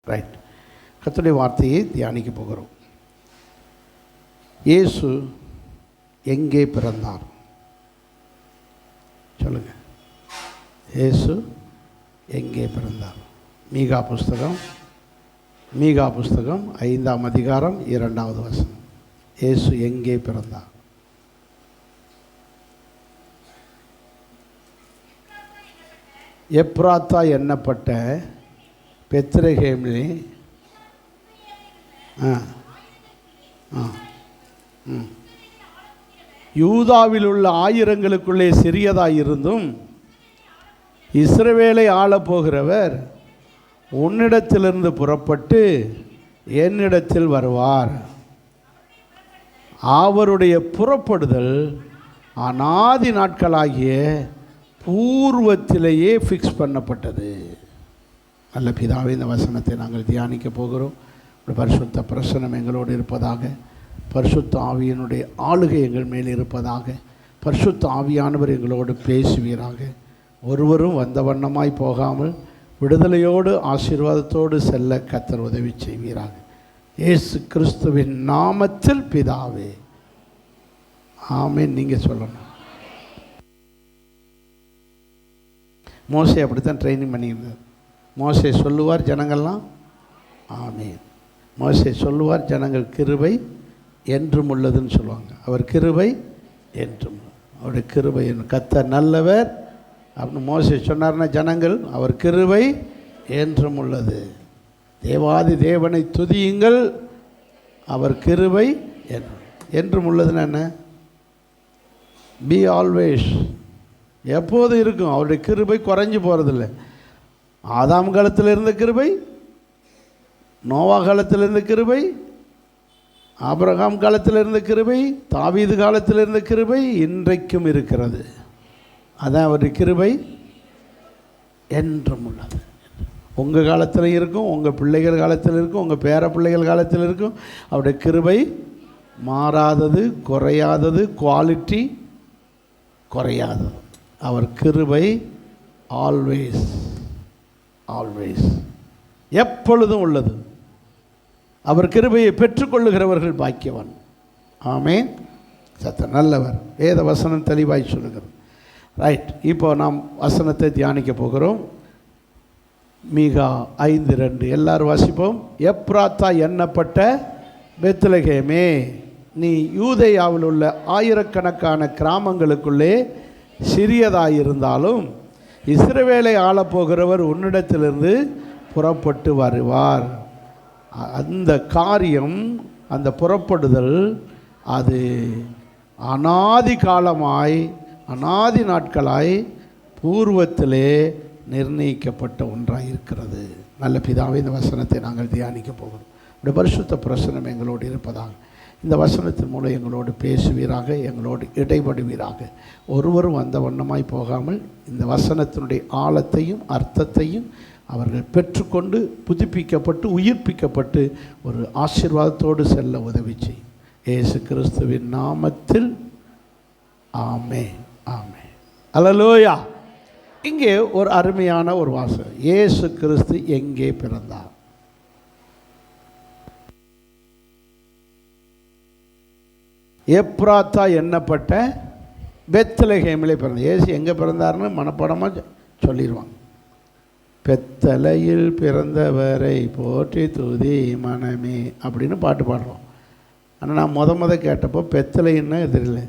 Right. கர்த்தருடைய வார்த்தையை தியானிக்க போகிறோம். இயேசு எங்கே பிறந்தார்? சொல்லுங்க. இயேசு எங்கே பிறந்தார்? மீகா புஸ்தகம் 5ஆம் அதிகாரம் 2வது வசனம். இயேசு எங்கே பிறந்தார்? எப்ராத்தா எண்ணப்பட்ட பெத்லகேமிலே யூதாவில் உள்ள ஆயிரங்களுக்குள்ளே சிறியதாயிருந்தும் இஸ்ரவேலை ஆளப்போகிறவர் உன்னிடத்திலிருந்து புறப்பட்டு என்னிடத்தில் வருவார். அவருடைய புறப்படுதல் அநாதி நாட்களாகிய பூர்வத்திலேயே ஃபிக்ஸ் பண்ணப்பட்டது. நல்ல பிதாவே, இந்த வசனத்தை நாங்கள் தியானிக்க போகிறோம். பரிசுத்த பிரசன்னம் எங்களோடு இருப்பதாக, பரிசுத்த ஆவியினுடைய ஆளுகை எங்கள் மேல் இருப்பதாக, பரிசுத்த ஆவியானவர் எங்களோடு பேசுவீராக. ஒருவரும் வந்த வண்ணமாய் போகாமல் விடுதலையோடு ஆசீர்வாதத்தோடு செல்ல கர்த்தர் உதவி செய்வீராக. இயேசு கிறிஸ்துவின் நாமத்தில் பிதாவே, ஆமென். நீங்கள் சொல்லணும். மோசே அப்படித்தான் ட்ரைனிங் பண்ணியிருந்தார். மோசே சொல்லுவார், ஜனங்கள்லாம் ஆமென். மோசே சொல்லுவார், ஜனங்கள் கிருபை என்றும் உள்ளதுன்னு சொல்லுவாங்க. அவர் கிருபை என்றும், அவருடைய கிருபை கர்த்தர் நல்லவர் அப்படின்னு மோசே சொன்னார்னா ஜனங்கள் அவர் கிருபை என்றும் உள்ளது. தேவாதி தேவனை துதியுங்கள், அவர் கிருபை என்றும் உள்ளதுன்னு என்ன? பி ஆல்வேஸ், எப்போது இருக்கும். அவருடைய கிருபை குறைஞ்சி போகிறதில்லை. ஆதாம் காலத்தில் இருந்த கிருபை, நோவா காலத்தில் இருந்த கிருபை, ஆபிரகாம் காலத்தில் இருந்த கிருபை, தாவீது காலத்தில் இருந்த கிருபை இன்றைக்கும் இருக்கிறது. அதான் அவருடைய கிருபை என்றும் உள்ளது. உங்கள் காலத்தில் இருக்கும், உங்கள் பிள்ளைகள் காலத்தில் இருக்கும், உங்கள் பேர பிள்ளைகள் காலத்தில் இருக்கும். அவருடைய கிருபை மாறாதது, குறையாதது, குவாலிட்டி குறையாதது. அவர் கிருபை ஆல்வேஸ் ஆல்வேஸ், எப்பொழுதும் உள்ளது. அவர் கிருபையை பெற்றுக்கொள்ளுகிறவர்கள் பாக்கியவான். ஆமென். சத்த நல்லவர். வேத வசனம் தெளிவாய் சொல்லுகிறது. ரைட். இப்போ நாம் வசனத்தை தியானிக்க போகிறோம். மீகா 5:2 எல்லாரும் வாசிப்போம். எப்ராத்தா எண்ணப்பட்ட பெத்லகேமே, நீ யூதேயாவில் உள்ள ஆயிரக்கணக்கான கிராமங்களுக்குள்ளே சிறியதாயிருந்தாலும் இஸ்ரவேலை ஆளப்போகிறவர் உன்னிடத்திலிருந்து புறப்பட்டு வருவார். அந்த காரியம், அந்த புறப்படுதல், அது அநாதி காலமாய், அநாதி நாட்களாய் பூர்வத்திலே நிர்ணயிக்கப்பட்ட ஒன்றாக இருக்கிறது. நல்ல பிதாவே, இந்த வசனத்தை நாங்கள் தியானிக்க போகிறோம். இந்த பரிசுத்த பிரசனம் எங்களோடு இருப்பதாக. இந்த வசனத்தின் மூலம் எங்களோடு பேசுவீராக, எங்களோடு இடைபடுவீராக. ஒருவரும் வந்த வண்ணமாய் போகாமல் இந்த வசனத்தினுடைய ஆழத்தையும் அர்த்தத்தையும் அவர்கள் பெற்றுக்கொண்டு புதுப்பிக்கப்பட்டு உயிர்ப்பிக்கப்பட்டு ஒரு ஆசீர்வாதத்தோடு செல்ல உதவி செய். இயேசு கிறிஸ்துவின் நாமத்தில் ஆமென். ஆமென். அல்லேலூயா. இங்கே ஒரு அருமையான ஒரு வாசகம். இயேசு கிறிஸ்து எங்கே பிறந்தார்? எப்ராத்தா எண்ணப்பட்ட பெத்லகேமிலே பிறந்தார். இயேசு எங்கே பிறந்தார்னு மனப்பாடமாக சொல்லிடுவாங்க. பெத்தலையில் பிறந்தவரை போற்றி துதி மனமே அப்படின்னு பாட்டு பாடுறோம். ஆனால் நான் முத கேட்டப்போ பெத்தலைன்னா தெரியல.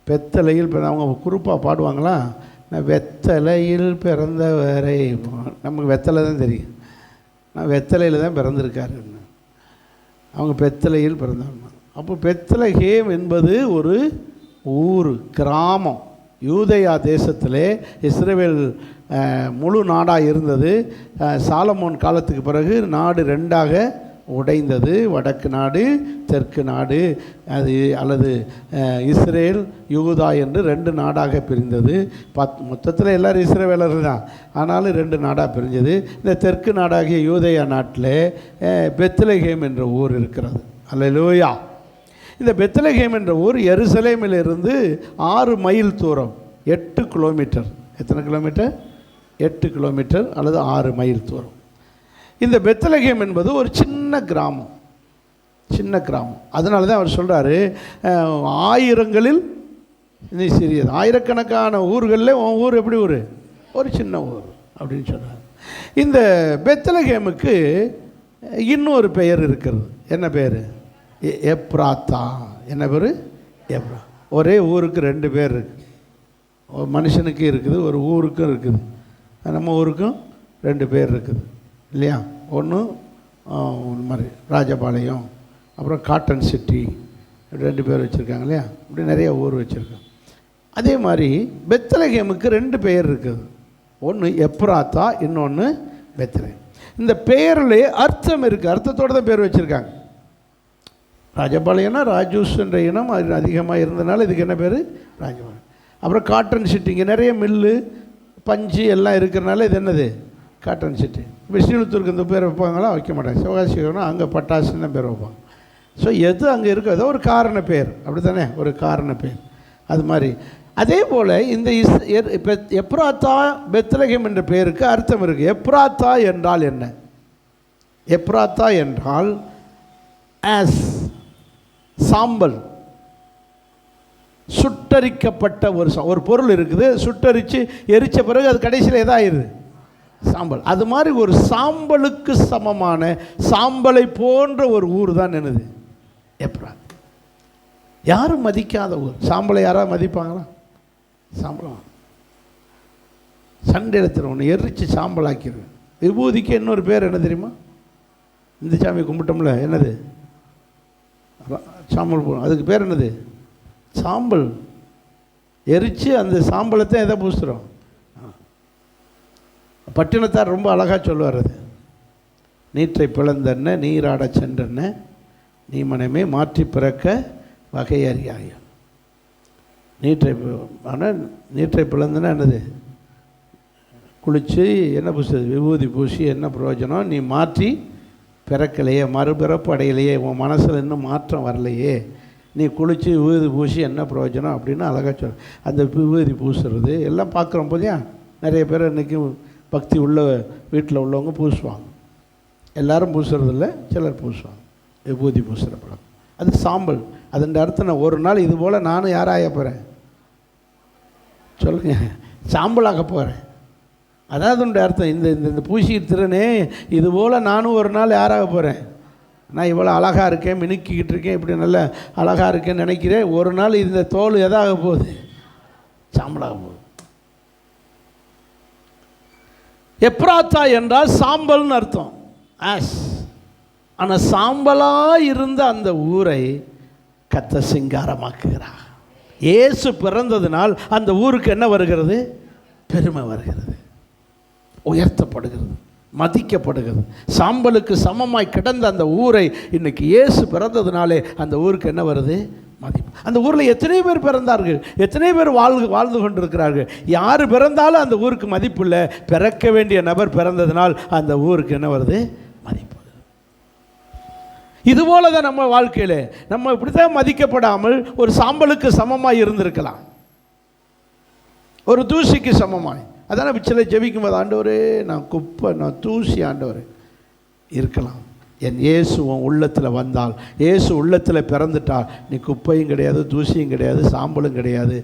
பெத்தலையில் அவங்க குறிப்பாக பாடுவாங்களா, நான் வெத்தலையில் பிறந்தவரை, நமக்கு வெத்தலை தான் தெரியும். நான் வெத்தலையில் தான் பிறந்திருக்காருன்னு. அவங்க பெத்தலையில் பிறந்தாங்க. அப்போ பெத்லகேம் என்பது ஒரு ஊர், கிராமம். யூதேயா தேசத்திலே இஸ்ரவேல் முழு நாடாக இருந்தது. சாலமோன் காலத்துக்கு பிறகு நாடு 2ஆக உடைந்தது. வடக்கு நாடு, தெற்கு நாடு, அது அல்லது இஸ்ரேல் யூதா என்று 2 நாடாக பிரிந்தது. மொத்தத்தில் எல்லோரும் இஸ்ரவேலர்கள் தான், ஆனாலும் 2 நாடாக பிரிஞ்சது. இந்த தெற்கு நாடாகிய யூதேயா நாட்டில் பெத்லகேம் என்ற ஊர் இருக்கிறது. அல்லேலூயா. இந்த பெத்லகேம் என்ற ஊர் எருசலேமிலிருந்து 6 மைல் தூரம், 8 கிலோமீட்டர். எத்தனை கிலோமீட்டர்? 8 கிலோமீட்டர் அல்லது 6 மைல் தூரம். இந்த பெத்லகேம் என்பது ஒரு சின்ன கிராமம், சின்ன கிராமம். அதனால தான் அவர் சொல்கிறாரு, ஆயிரங்களில் நீ சிறியது. ஆயிரக்கணக்கான ஊர்களில் உன் ஊர் எப்படி ஒரு சின்ன ஊர் அப்படின்னு சொல்கிறார். இந்த பெத்லகேமுக்கு இன்னொரு பெயர் இருக்கிறது. என்ன பெயர்? எப்ராத்தா. என்ன பேர்? எப்ரா. ஒரே ஊருக்கு ரெண்டு பேர் இருக்குது. ஒரு மனுஷனுக்கு இருக்குது, ஒரு ஊருக்கும் இருக்குது. நம்ம ஊருக்கும் ரெண்டு பேர் இருக்குது இல்லையா? ஒன்று மாதிரி ராஜபாளையம், அப்புறம் காட்டன் சிட்டி, ரெண்டு பேர் வச்சுருக்காங்க இல்லையா? இப்படி நிறைய ஊர் வச்சுருக்காங்க. அதே மாதிரி பெத்லகேமுக்கு ரெண்டு பெயர் இருக்குது. ஒன்று எப்ராத்தா, இன்னொன்று பெத்லகேம். இந்த பெயர்லேயே அர்த்தம் இருக்குது. அர்த்தத்தோடு தான் பேர் வச்சுருக்காங்க. ராஜபாளையம்னா ராஜூஸ் என்ற இனம் அது அதிகமாக இருந்தனால இதுக்கு என்ன பேர்? ராஜபாளையம். அப்புறம் காட்டன் சிட்டி, இங்கே நிறைய மில்லு பஞ்சு எல்லாம் இருக்கிறனால இது என்னது? Cotton city. விஷ்ணுத்தூருக்கு இந்த பேர் வைப்பாங்களா? வைக்க மாட்டாங்க. சிவகாசினா அங்கே பட்டாசுன்னு தான் பேர் வைப்பாங்க. ஸோ எது அங்கே இருக்கோ ஏதோ ஒரு காரண பேர், அப்படி தானே? ஒரு காரண பேர். அது மாதிரி அதே போல் இந்த எப்ராத்தா பெத்லகேம் என்ற பெயருக்கு அர்த்தம் இருக்குது. எப்ராத்தா என்றால் என்ன? எப்ராத்தா என்றால் ஆஸ் சாம்பல், சுட்டரிக்கப்பட்ட ஒரு பொருள் இருக்குது. சுட்டரித்து எரித்த பிறகு அது கடைசியில் எதாயிருது? சாம்பல். அது மாதிரி ஒரு சாம்பலுக்கு சமமான, சாம்பலை போன்ற ஒரு ஊர் தான் என்னது? எப்ராத். யாரும் மதிக்காத ஊர். சாம்பலை யாராவது மதிப்பாங்களா? சாம்பலம் சண்டை எடுத்துடும், ஒன்று எரிச்சு சாம்பலாக்கிடுவேன். விபூதிக்கு இன்னொரு பேர் என்ன தெரியுமா? இந்த சாமி கும்பிட்டோம்ல, என்னது? சாம்பல் போடும். அதுக்கு பேர் என்னது? சாம்பல். எரித்து அந்த சாம்பலத்தை எதை பூசுகிறோம்? பட்டினத்தார் ரொம்ப அழகாக சொல்லுவார். அது நீற்றை பிளந்தன்ன நீராட சென்றன நீ மனமே மாற்றி பிறக்க வகையறியாய. நீற்றை பிளந்துன்னா என்னது? குளித்து என்ன பூசுறது? விபூதி பூசி என்ன பிரயோஜனம்? நீ மாற்றி பிறக்கலையே, மறுபிறப்பு அடையலையே, உன் மனசில் இன்னும் மாற்றம் வரலையே, நீ குளித்து விபூதி பூசி என்ன பிரயோஜனம் அப்படின்னு அழகாக சொல். அந்த விபூதி பூசுறது எல்லாம் பார்க்குறோம் போதியா? நிறைய பேர் இன்றைக்கி பக்தி உள்ள வீட்டில் உள்ளவங்க பூசுவாங்க. எல்லோரும் பூசுறதில்ல, சிலர் பூசுவாங்க. விபூதி பூசுகிற பழக்கம் அது சாம்பல். அதன் அர்த்தம் நான் ஒரு நாள் இது போல் நானும் யாராக போகிறேன் சொல்லுங்கள்? சாம்பலாக போகிறேன். அதாவது உண்டு அர்த்தம். இந்த இந்த பூசி திறனே இதுபோல் நானும் ஒரு நாள் யாராக போகிறேன்? நான் இவ்வளோ அழகாக இருக்கேன், மினுக்கிக்கிட்டு இருக்கேன், இப்படி நல்லா அழகாக இருக்கேன்னு நினைக்கிறேன். ஒரு நாள் இந்த தோல் எதாக போகுது? சாம்பலாக போகுது. எப்ராத்தா என்றால் சாம்பல்னு அர்த்தம், ஆஸ். ஆனால் சாம்பலாக இருந்த அந்த ஊரை கர்த்தர் சிங்காரமாக்குகிறார். இயேசு பிறந்ததினால் அந்த ஊருக்கு என்ன வருகிறது? பெருமை வருகிறது, உயர்த்தப்படுகிறது, மதிக்கப்படுகிறது. சாம்பலுக்கு சமமாய் கிடந்த அந்த ஊரை இன்னைக்கு இயேசு பிறந்ததுனாலே அந்த ஊருக்கு என்ன வருது? மதிப்பு. அந்த ஊரில் எத்தனை பேர் பிறந்தார்கள், எத்தனை பேர் வாழ்ந்து கொண்டிருக்கிறார்கள். யார் பிறந்தாலும் அந்த ஊருக்கு மதிப்பு இல்லை. பிறக்க வேண்டிய நபர் பிறந்ததுனால் அந்த ஊருக்கு என்ன வருது? மதிப்பு. இதுபோல தான் நம்ம வாழ்க்கையில் நம்ம இப்படி தான் மதிக்கப்படாமல் ஒரு சாம்பலுக்கு சமமாய் இருந்திருக்கலாம், ஒரு தூசிக்கு சமமாய். அதான பிச்சலை ஜெபிக்கும் போது, ஆண்டவரே நான் குப்பை, நான் தூசி ஆண்டவரே இருக்கலாம். என் இயேசு உன் உள்ளத்தில் வந்தால், இயேசு உள்ளத்தில் பிறந்துட்டால், நீ குப்பையும் கிடையாது, தூசியும் கிடையாது, சாம்பலும் கிடையாது.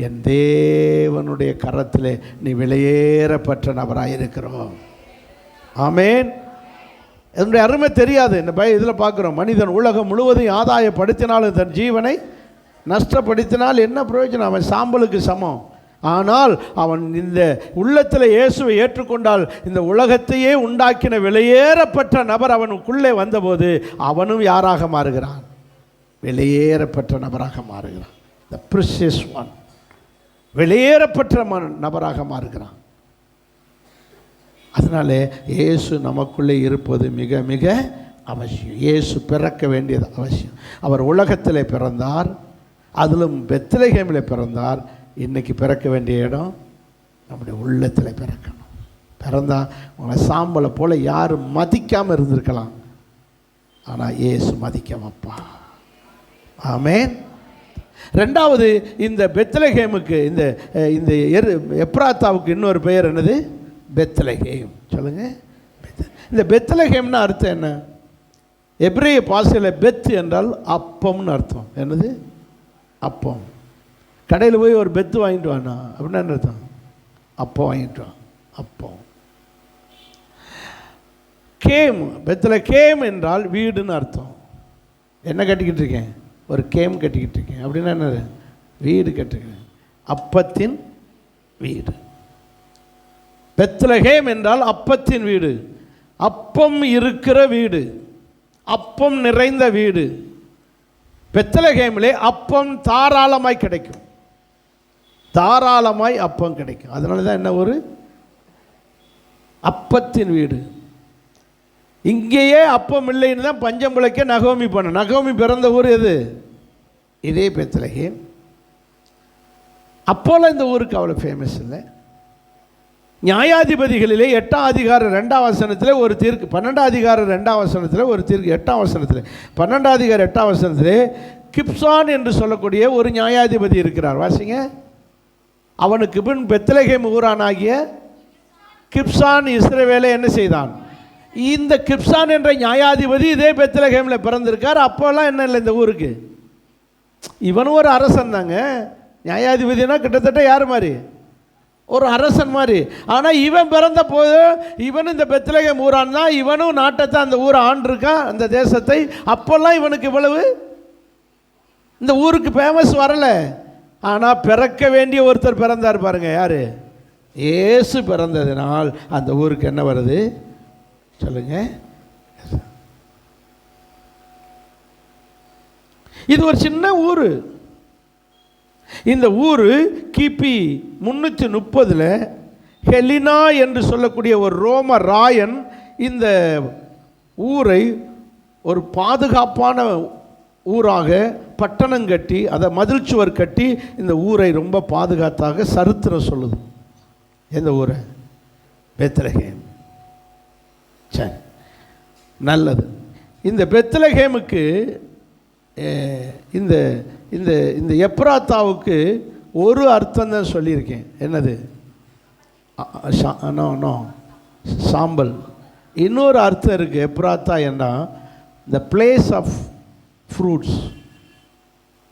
என் தேவனுடைய கரத்தில் நீ விலையேறப்பட்ட நபராக இருக்கிறோம். ஆமேன். என்னுடைய அருமை தெரியாது. இந்த இதில் பார்க்குறோம், மனிதன் உலகம் முழுவதும் ஆதாயப்படுத்தினாலும் தன் ஜீவனை நஷ்டப்படுத்தினால் என்ன பிரயோஜனம்? அவன் சாம்பலுக்கு சமம். ஆனால் அவன் இந்த உள்ளத்தில் இயேசுவை ஏற்றுக்கொண்டால், இந்த உலகத்தையே உண்டாக்கின விலையேறப்பட்ட நபர் அவனுக்குள்ளே வந்தபோது அவனும் யாராக மாறுகிறான்? விலையேறப்பட்ட நபராக மாறுகிறான். த ப்ரெஷியஸ் ஒன், விலையேறப்பட்ட நபராக மாறுகிறான். அதனால இயேசு நமக்குள்ளே இருப்பது மிக மிக அவசியம். இயேசு பிறக்க வேண்டியது அவசியம். அவர் உலகத்தில் பிறந்தார், அதிலும் பெத்லகேமில் பிறந்தார். இன்றைக்கி பிறக்க வேண்டிய இடம் நம்முடைய உள்ளத்தில் பிறக்கணும். பிறந்தால் உங்களை சாம்பலை போல் யாரும் மதிக்காமல் இருந்திருக்கலாம், ஆனால் இயேசு மதிக்க வைப்பா. ஆமேன். ரெண்டாவது, இந்த பெத்லகேமுக்கு இந்த எப்ராத்தாவுக்கு இன்னொரு பெயர் என்னது? பெத்லகேம். சொல்லுங்கள். இந்த பெத்லகேம்னு அர்த்தம் என்ன? எபிரேய பாஷையில் பெத் என்றால் அப்பம்னு அர்த்தம். என்னது? அப்பம். கடையில் போய் ஒரு பெத்து வாங்கிட்டு வானா அப்படின்னா என்ன அர்த்தம்? அப்பம் வாங்கிட்டு வா, அப்பம். கேம், பெத்லகேம் என்றால் வீடுன்னு அர்த்தம். என்ன கட்டிக்கிட்டு இருக்கேன்? ஒரு கேம் கட்டிக்கிட்டு இருக்கேன் அப்படின்னா என்ன? வீடு கட்டிருக்கேன், அப்பத்தின் வீடு. பெத்லகேம் என்றால் அப்பத்தின் வீடு, அப்பம் இருக்கிற வீடு, அப்பம் நிறைந்த வீடு. பெத்லகேமிலே அப்பம் தாராளமாய் கிடைக்கும், தாராளமாய் அப்பம் கிடைக்கும். அதனால தான் என்ன, ஒரு அப்பத்தின் வீடு. இங்கேயே அப்பம் இல்லைன்னு தான் பஞ்சம் பிழைக்க நகோமி பண்ண. நகோமி பிறந்த ஊர் எது? இதே பெத்லகேம். அப்போல்லாம் இந்த ஊருக்கு அவ்வளோ ஃபேமஸ் இல்லை. நியாயாதிபதிகளிலே 8ஆம் அதிகாரம் 2ஆம் வசனத்தில் ஒரு தீர்க்கு, 12ஆம் அதிகாரம் 2ஆம் வசனத்தில் ஒரு தீர்க்கு, 8ஆம் வசனத்தில், 12ஆம் அதிகாரம் 8ஆம் வசனத்தில் கிப்சான் என்று சொல்லக்கூடிய ஒரு நியாயாதிபதி இருக்கிறார். வாசிங்க. அவனுக்கு பின் பெத்லகேம் ஊரானாகிய கிப்சான் இஸ்ரவேலை என்ன செய்தான்? இந்த கிப்சான் என்ற நியாயாதிபதி இதே பெத்லகேமில் பிறந்திருக்கார். அப்போல்லாம் என்ன இல்லை இந்த ஊருக்கு, இவனும் ஒரு அரசன் தாங்க. நியாயாதிபதினா கிட்டத்தட்ட யார் மாதிரி? ஒரு அரசன் மாதிரி. ஆனால் இவன் பிறந்த போது இவனும் இந்த பெத்லகேம் ஊரான் தான், இவனும் நாட்டத்தை அந்த ஊரை ஆண்டிருக்கான், அந்த தேசத்தை. அப்போல்லாம் இவனுக்கு இவ்வளவு இந்த ஊருக்கு ஃபேமஸ் வரலை. ஆனால் பிறக்க வேண்டிய ஒருத்தர் பிறந்தார் பாருங்க. யார்? இயேசு பிறந்ததினால் அந்த ஊருக்கு என்ன வருது சொல்லுங்க? இது ஒரு சின்ன ஊர். இந்த ஊர் கிபி 330 ஹெலினா என்று சொல்லக்கூடிய ஒரு ரோம ராயன் இந்த ஊரை ஒரு பாதுகாப்பான ஊராக பட்டணம் கட்டி, அதை மதில் சுவர் கட்டி இந்த ஊரை ரொம்ப பாதுகாத்தாக சரித்திரம் சொல்லுது. எந்த ஊரை? பெத்லகேம். சரி, நல்லது. இந்த பெத்லகேமுக்கு இந்த இந்த இந்த எப்ராத்தாவுக்கு ஒரு அர்த்தம் தான் சொல்லியிருக்கேன். என்னது? சாம்பல். இன்னொரு அர்த்தம் இருக்குது. எப்ராத்தா என்றால் த பிளேஸ் ஆஃப் ஃப்ரூட்ஸ்,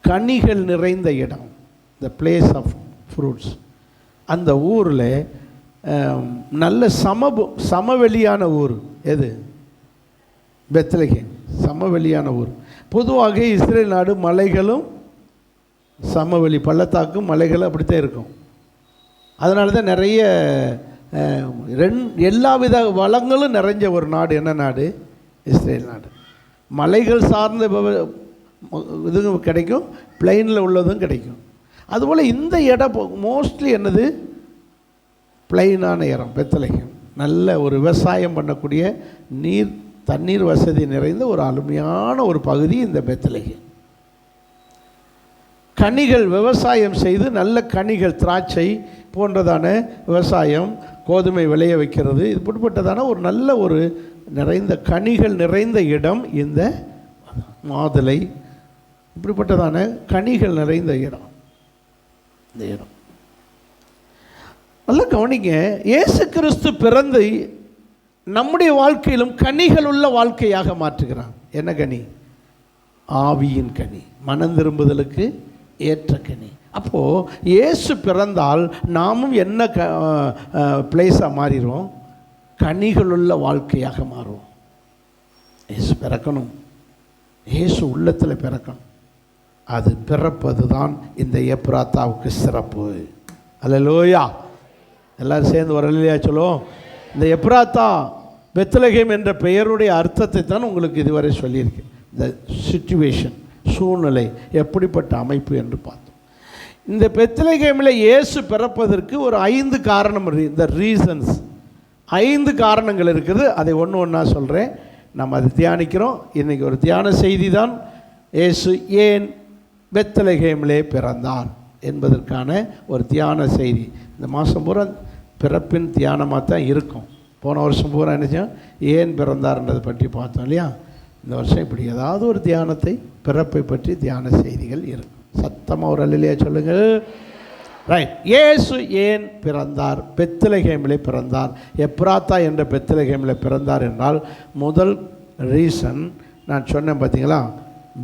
கனிகள் நிறைந்த இடம். The place of fruits. அந்த ஊரில் நல்ல சமவெளியான ஊர். எது? பெத்லகேம். சமவெளியான ஊர். பொதுவாக இஸ்ரேல் நாடு மலைகளும் சமவெளி, பள்ளத்தாக்கும் மலைகளும் அப்படித்தான் இருக்கும். அதனால தான் நிறைய எல்லா வித வளங்களும் நிறைஞ்ச ஒரு நாடு. என்ன நாடு? இஸ்ரேல் நாடு. மலைகள் சார்ந்த இதுவும் கிடைக்கும், பிளைனில் உள்ளதும் கிடைக்கும். அதுபோல் இந்த இடம் மோஸ்ட்லி என்னது? பிளைனான இடம் பெத்லகேம். நல்ல ஒரு விவசாயம் பண்ணக்கூடிய தண்ணீர் வசதி நிறைந்த ஒரு அருமையான ஒரு பகுதி இந்த பெத்லகேம். கனிகள் விவசாயம் செய்து நல்ல கனிகள், திராட்சை போன்றதான விவசாயம், கோதுமை விளைய வைக்கிறது, இப்படிப்பட்டதான ஒரு நல்ல ஒரு நிறைந்த கனிகள் நிறைந்த இடம் இந்த மாதுளை, இப்படிப்பட்டதான கனிகள் நிறைந்த இடம் இந்த இடம். நல்லா கவனிங்க. இயேசு கிறிஸ்து பிறந்து நம்முடைய வாழ்க்கையிலும் கனிகள் உள்ள வாழ்க்கையாக மாற்றுகிறான். என்ன கனி? ஆவியின் கனி, மனம் திரும்புதலுக்கு ஏற்ற கனி. அப்போது இயேசு பிறந்தால் நாமும் என்ன பிளேஸாக மாறிடுவோம்? கனிகளுள்ள வாழ்க்கையாக மாறுவோம். இயேசு பிறக்கணும், இயேசு உள்ளத்தில் பிறக்கணும். அது பிறப்பது தான் இந்த எப்ராத்தாவுக்கு சிறப்பு. அல்லேலூயா. எல்லோரும் சேர்ந்து ஒரு அல்லேலூயா சொல்லுவோம். இந்த எப்ராத்தா, பெத்லகேம் என்ற பெயருடைய அர்த்தத்தை தான் உங்களுக்கு இதுவரை சொல்லியிருக்கேன். இந்த சிச்சுவேஷன், சூழ்நிலை, எப்படிப்பட்ட அமைப்பு என்று பார்த்தோம். இந்த பெத்லகேமில் இயேசு பிறப்பதற்கு ஒரு 5 காரணம், இந்த ரீசன்ஸ் 5 காரணங்கள் இருக்குது. அதை ஒன்று ஒன்றா சொல்கிறேன், நம்ம அதை தியானிக்கிறோம். இன்றைக்கி ஒரு தியான செய்தி தான், இயேசு ஏன் பெத்லகேமிலே பிறந்தார் என்பதற்கான ஒரு தியான செய்தி. இந்த மாதம் பூரா பிறப்பின் தியானமாக தான் இருக்கும். போன வருஷம் பூரா என்னச்சோம் ஏன் பிறந்தார்ன்றதை பற்றி பார்த்தோம் இல்லையா? இந்த வருஷம் இப்படி ஏதாவது ஒரு தியானத்தை, பிறப்பை பற்றி தியான செய்திகள் இருக்கும். சத்தமாக ஒரு அல்லேலூயா சொல்லுங்கள். ரைட். இயேசு ஏன் பிறந்தார்? பெத்லகேமிலே பிறந்தார். எப்ராத்தா என்ற பெத்லகேமிலே பிறந்தார் என்றால் முதல் ரீசன் நான் சொன்னேன் பார்த்தீங்களா?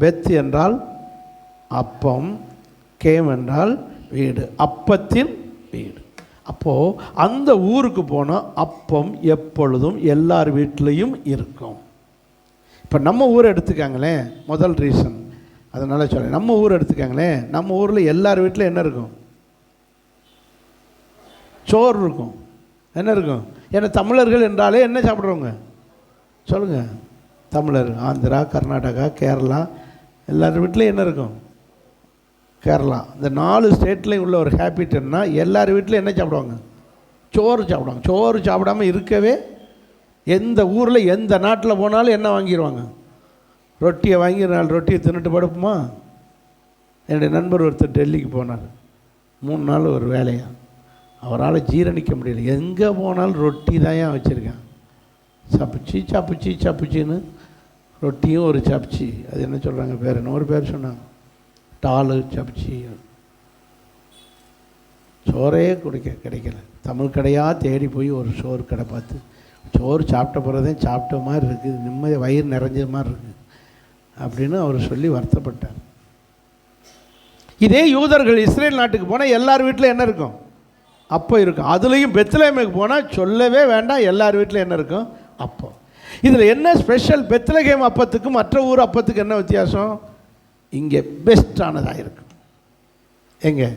பெத் என்றால் அப்பம், கேம் என்றால் வீடு, அப்பத்தின் வீடு. அப்போது அந்த ஊருக்கு போனால் அப்பம் எப்பொழுதும் எல்லார் வீட்லேயும் இருக்கும். இப்போ நம்ம ஊரை எடுத்துக்காங்களேன், முதல் ரீசன். அதனால் சொல்கிறேன், நம்ம ஊர் எடுத்துக்காங்களேன். நம்ம ஊரில் எல்லார் வீட்டில் என்ன இருக்கும்? சோறு இருக்கும். என்ன இருக்கும்? ஏன்னா தமிழர்கள் என்றாலே என்ன சாப்பிட்றவங்க சொல்லுங்கள்? தமிழர். ஆந்திரா, கர்நாடகா, கேரளா, எல்லார் வீட்லேயும் என்ன இருக்கும்? கேரளா, இந்த 4 ஸ்டேட்லேயும் உள்ள ஒரு ஹேபிட்னா எல்லார் வீட்லையும் என்ன சாப்பிடுவாங்க? சோறு சாப்பிடுவாங்க. சோறு சாப்பிடாமல் இருக்கவே எந்த ஊரில் எந்த நாட்டில் போனாலும் என்ன வாங்கிடுவாங்க? ரொட்டியை வாங்கி 4 ரொட்டியை தின்னுட்டு படுப்போமா? என்னுடைய நண்பர் ஒருத்தர் டெல்லிக்கு போனார். 3 நாள் ஒரு வேலையாக, அவரால் ஜீரணிக்க முடியல. எங்கே போனாலும் ரொட்டி தான் ஏன் வச்சுருக்கேன். சப்பிச்சி சப்பிச்சி சப்பிச்சின்னு ரொட்டியும் ஒரு சப்பிச்சி, அது என்ன சொல்கிறாங்க பேர், என்ன ஒரு பேர் சொன்னாங்க, டாலு சப்பிச்சி. சோறே கிடைக்கல. தமிழ் கடையாக தேடி போய் ஒரு சோறு கடை பார்த்து சோறு சாப்பிட்ட பிறதே சாப்பிட்ட மாதிரி இருக்குது, நிம்மதி வயிறு நிறைஞ்ச மாதிரி இருக்குது அப்படின்னு அவர் சொல்லி வருத்தப்பட்டார். இதே யூதர்கள் இஸ்ரேல் நாட்டுக்கு போனால் எல்லார் வீட்டில் என்ன இருக்கும்? அப்போ இருக்கும். அதுலேயும் பெத்லகேமுக்கு போனால் சொல்லவே வேண்டாம், எல்லார் வீட்டில் என்ன இருக்கும்? அப்போ. இதில் என்ன ஸ்பெஷல்? பெத்லகேம் அப்பத்துக்கும் மற்ற ஊர் அப்பத்துக்கு என்ன வித்தியாசம்? இங்கே பெஸ்ட்டானதாக இருக்கும். எங்கே?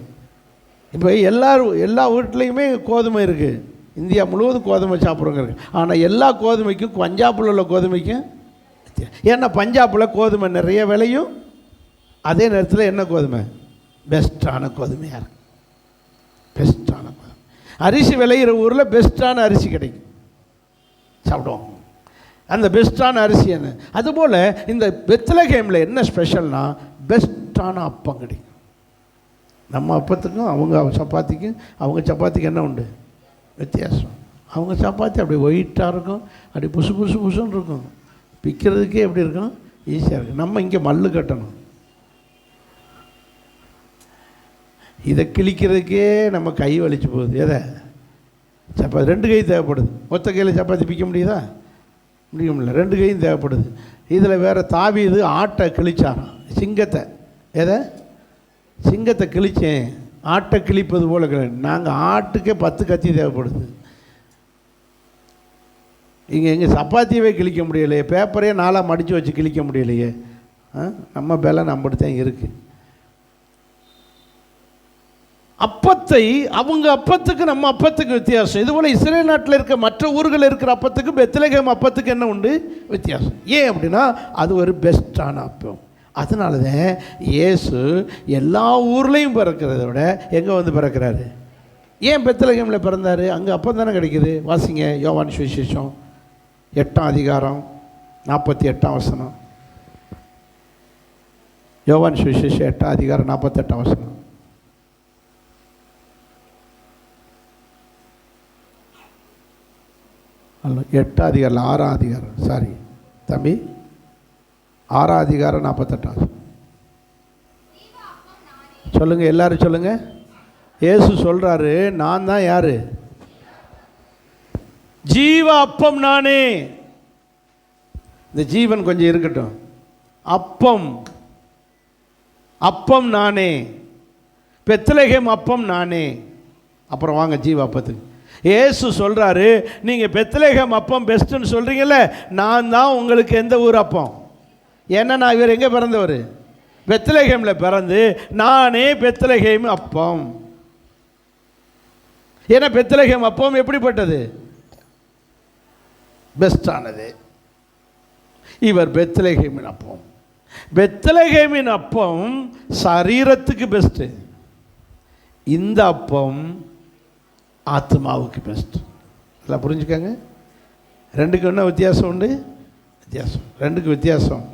இப்போ எல்லா வீட்லேயுமே கோதுமை இருக்குது. இந்தியா முழுவதும் கோதுமை சாப்பிட்றவங்க இருக்குது. ஆனால் எல்லா கோதுமைக்கும் பஞ்சாபில் உள்ள கோதுமைக்கும், ஏன்னா பஞ்சாபில் கோதுமை நிறைய விலையும், அதே நேரத்தில் என்ன கோதுமை? பெஸ்ட்டான கோதுமையாக இருக்குது. பெஸ்ட்டான கோதுமை. அரிசி விளையிற ஊரில் பெஸ்ட்டான அரிசி கிடைக்கும், சாப்பிடுவோம். அந்த பெஸ்ட்டான அரிசி என்ன? அதுபோல் இந்த பெத்லகேமில் என்ன ஸ்பெஷல்னா பெஸ்ட்டான அப்பம் கிடைக்கும். நம்ம அப்பத்துக்கும் அவங்க சப்பாத்திக்கும், அவங்க சப்பாத்திக்கு என்ன உண்டு வித்தியாசம்? அவங்க சப்பாத்தி அப்படி ஒயிட்டாக இருக்கும், அப்படி புசு புசு புசுன்னு இருக்கும், பிக்கிறதுக்கே எப்படி இருக்கும்? ஈஸியாக இருக்கும். நம்ம இங்கே மல்லு கட்டணும், இதை கிழிக்கிறதுக்கே நம்ம கை வலிச்சு போகுது. எதை? சப்பாத்தி 2 கை தேவைப்படுது. ஒத்த கையில் சப்பாத்தி பிக்க முடியுதா? முடிய முடியல. 2 கையும் தேவைப்படுது. இதில் வேறு தாவீது ஆட்டை கிழிச்சாராம், சிங்கத்தை. எதை? சிங்கத்தை கிழிச்சேன். ஆட்டை கிழிப்பது போல் நாங்கள் ஆட்டுக்கே 10 கத்தி தேவைப்படுது. இங்கே எங்கள் சப்பாத்தியவே கிழிக்க முடியலையே, பேப்பரையே 4 மடித்து வச்சு கிழிக்க முடியலையே. நம்ம பேலை நம்மகிட்ட தான் இருக்குது. அப்பத்தை அவங்க அப்பத்துக்கு நம்ம அப்பத்துக்கு வித்தியாசம். இதுபோல் இஸ்ரேல் நாட்டில் இருக்க மற்ற ஊர்களில் இருக்கிற அப்பத்துக்கு பெத்லகேம் அப்பத்துக்கு என்ன உண்டு? வித்தியாசம். ஏன் அப்படின்னா அது ஒரு பெஸ்ட்டான அப்பம். அதனால தான் இயேசு எல்லா ஊர்லேயும் பிறக்கிறத விட எங்கே வந்து பிறக்கிறாரு? ஏன் பெத்லகேமில் பிறந்தார்? அங்கே அப்பம் தானே கிடைக்குது. வாசிங்க யோவான் சுவிசேஷம் 8ஆம் அதிகாரம் 48ஆம் வசனம். யோவான் சுவிசேஷம் 8ஆம் அதிகாரம் 48ஆம் வசனம். அல்ல, 8ஆம் அதிகாரம் 6ஆம் அதிகாரம், சாரி தம்பி, 6ஆம் அதிகாரம் 48ஆம். சொல்லுங்கள், எல்லாரும் சொல்லுங்கள். இயேசு சொல்கிறாரு, நான் தான் யார்? ஜீவ அப்பம் நானே. இந்த ஜீவன் கொஞ்சம் இருக்கட்டும். அப்பம், அப்பம் நானே. பெத்லகேம் அப்பம் நானே. அப்புறம் வாங்க ஜீவ அப்பத்துக்கு. இயேசு சொல்கிறாரு, நீங்கள் பெத்லகேம் அப்பம் பெஸ்ட்டுன்னு சொல்கிறீங்கல்ல, நான் தான் உங்களுக்கு எந்த ஊர் அப்பம்? ஏன்னா நான் இவர் எங்கே பிறந்தவர்? பெத்லகேமில் பிறந்து நானே பெத்லகேம் அப்பம். ஏன்னா பெத்லகேம் அப்பம் எப்படிப்பட்டது? பெஸ்டானது. இவர் பெத்லகேமின் அப்பம். பெத்லகேமின் அப்பம் சரீரத்துக்கு பெஸ்ட்டு, இந்த அப்பம் ஆத்மாவுக்கு பெஸ்ட். எல்லாம் புரிஞ்சுக்கங்க. ரெண்டுக்கு என்ன வித்தியாசம் உண்டு? வித்தியாசம், ரெண்டுக்கு வித்தியாசம்.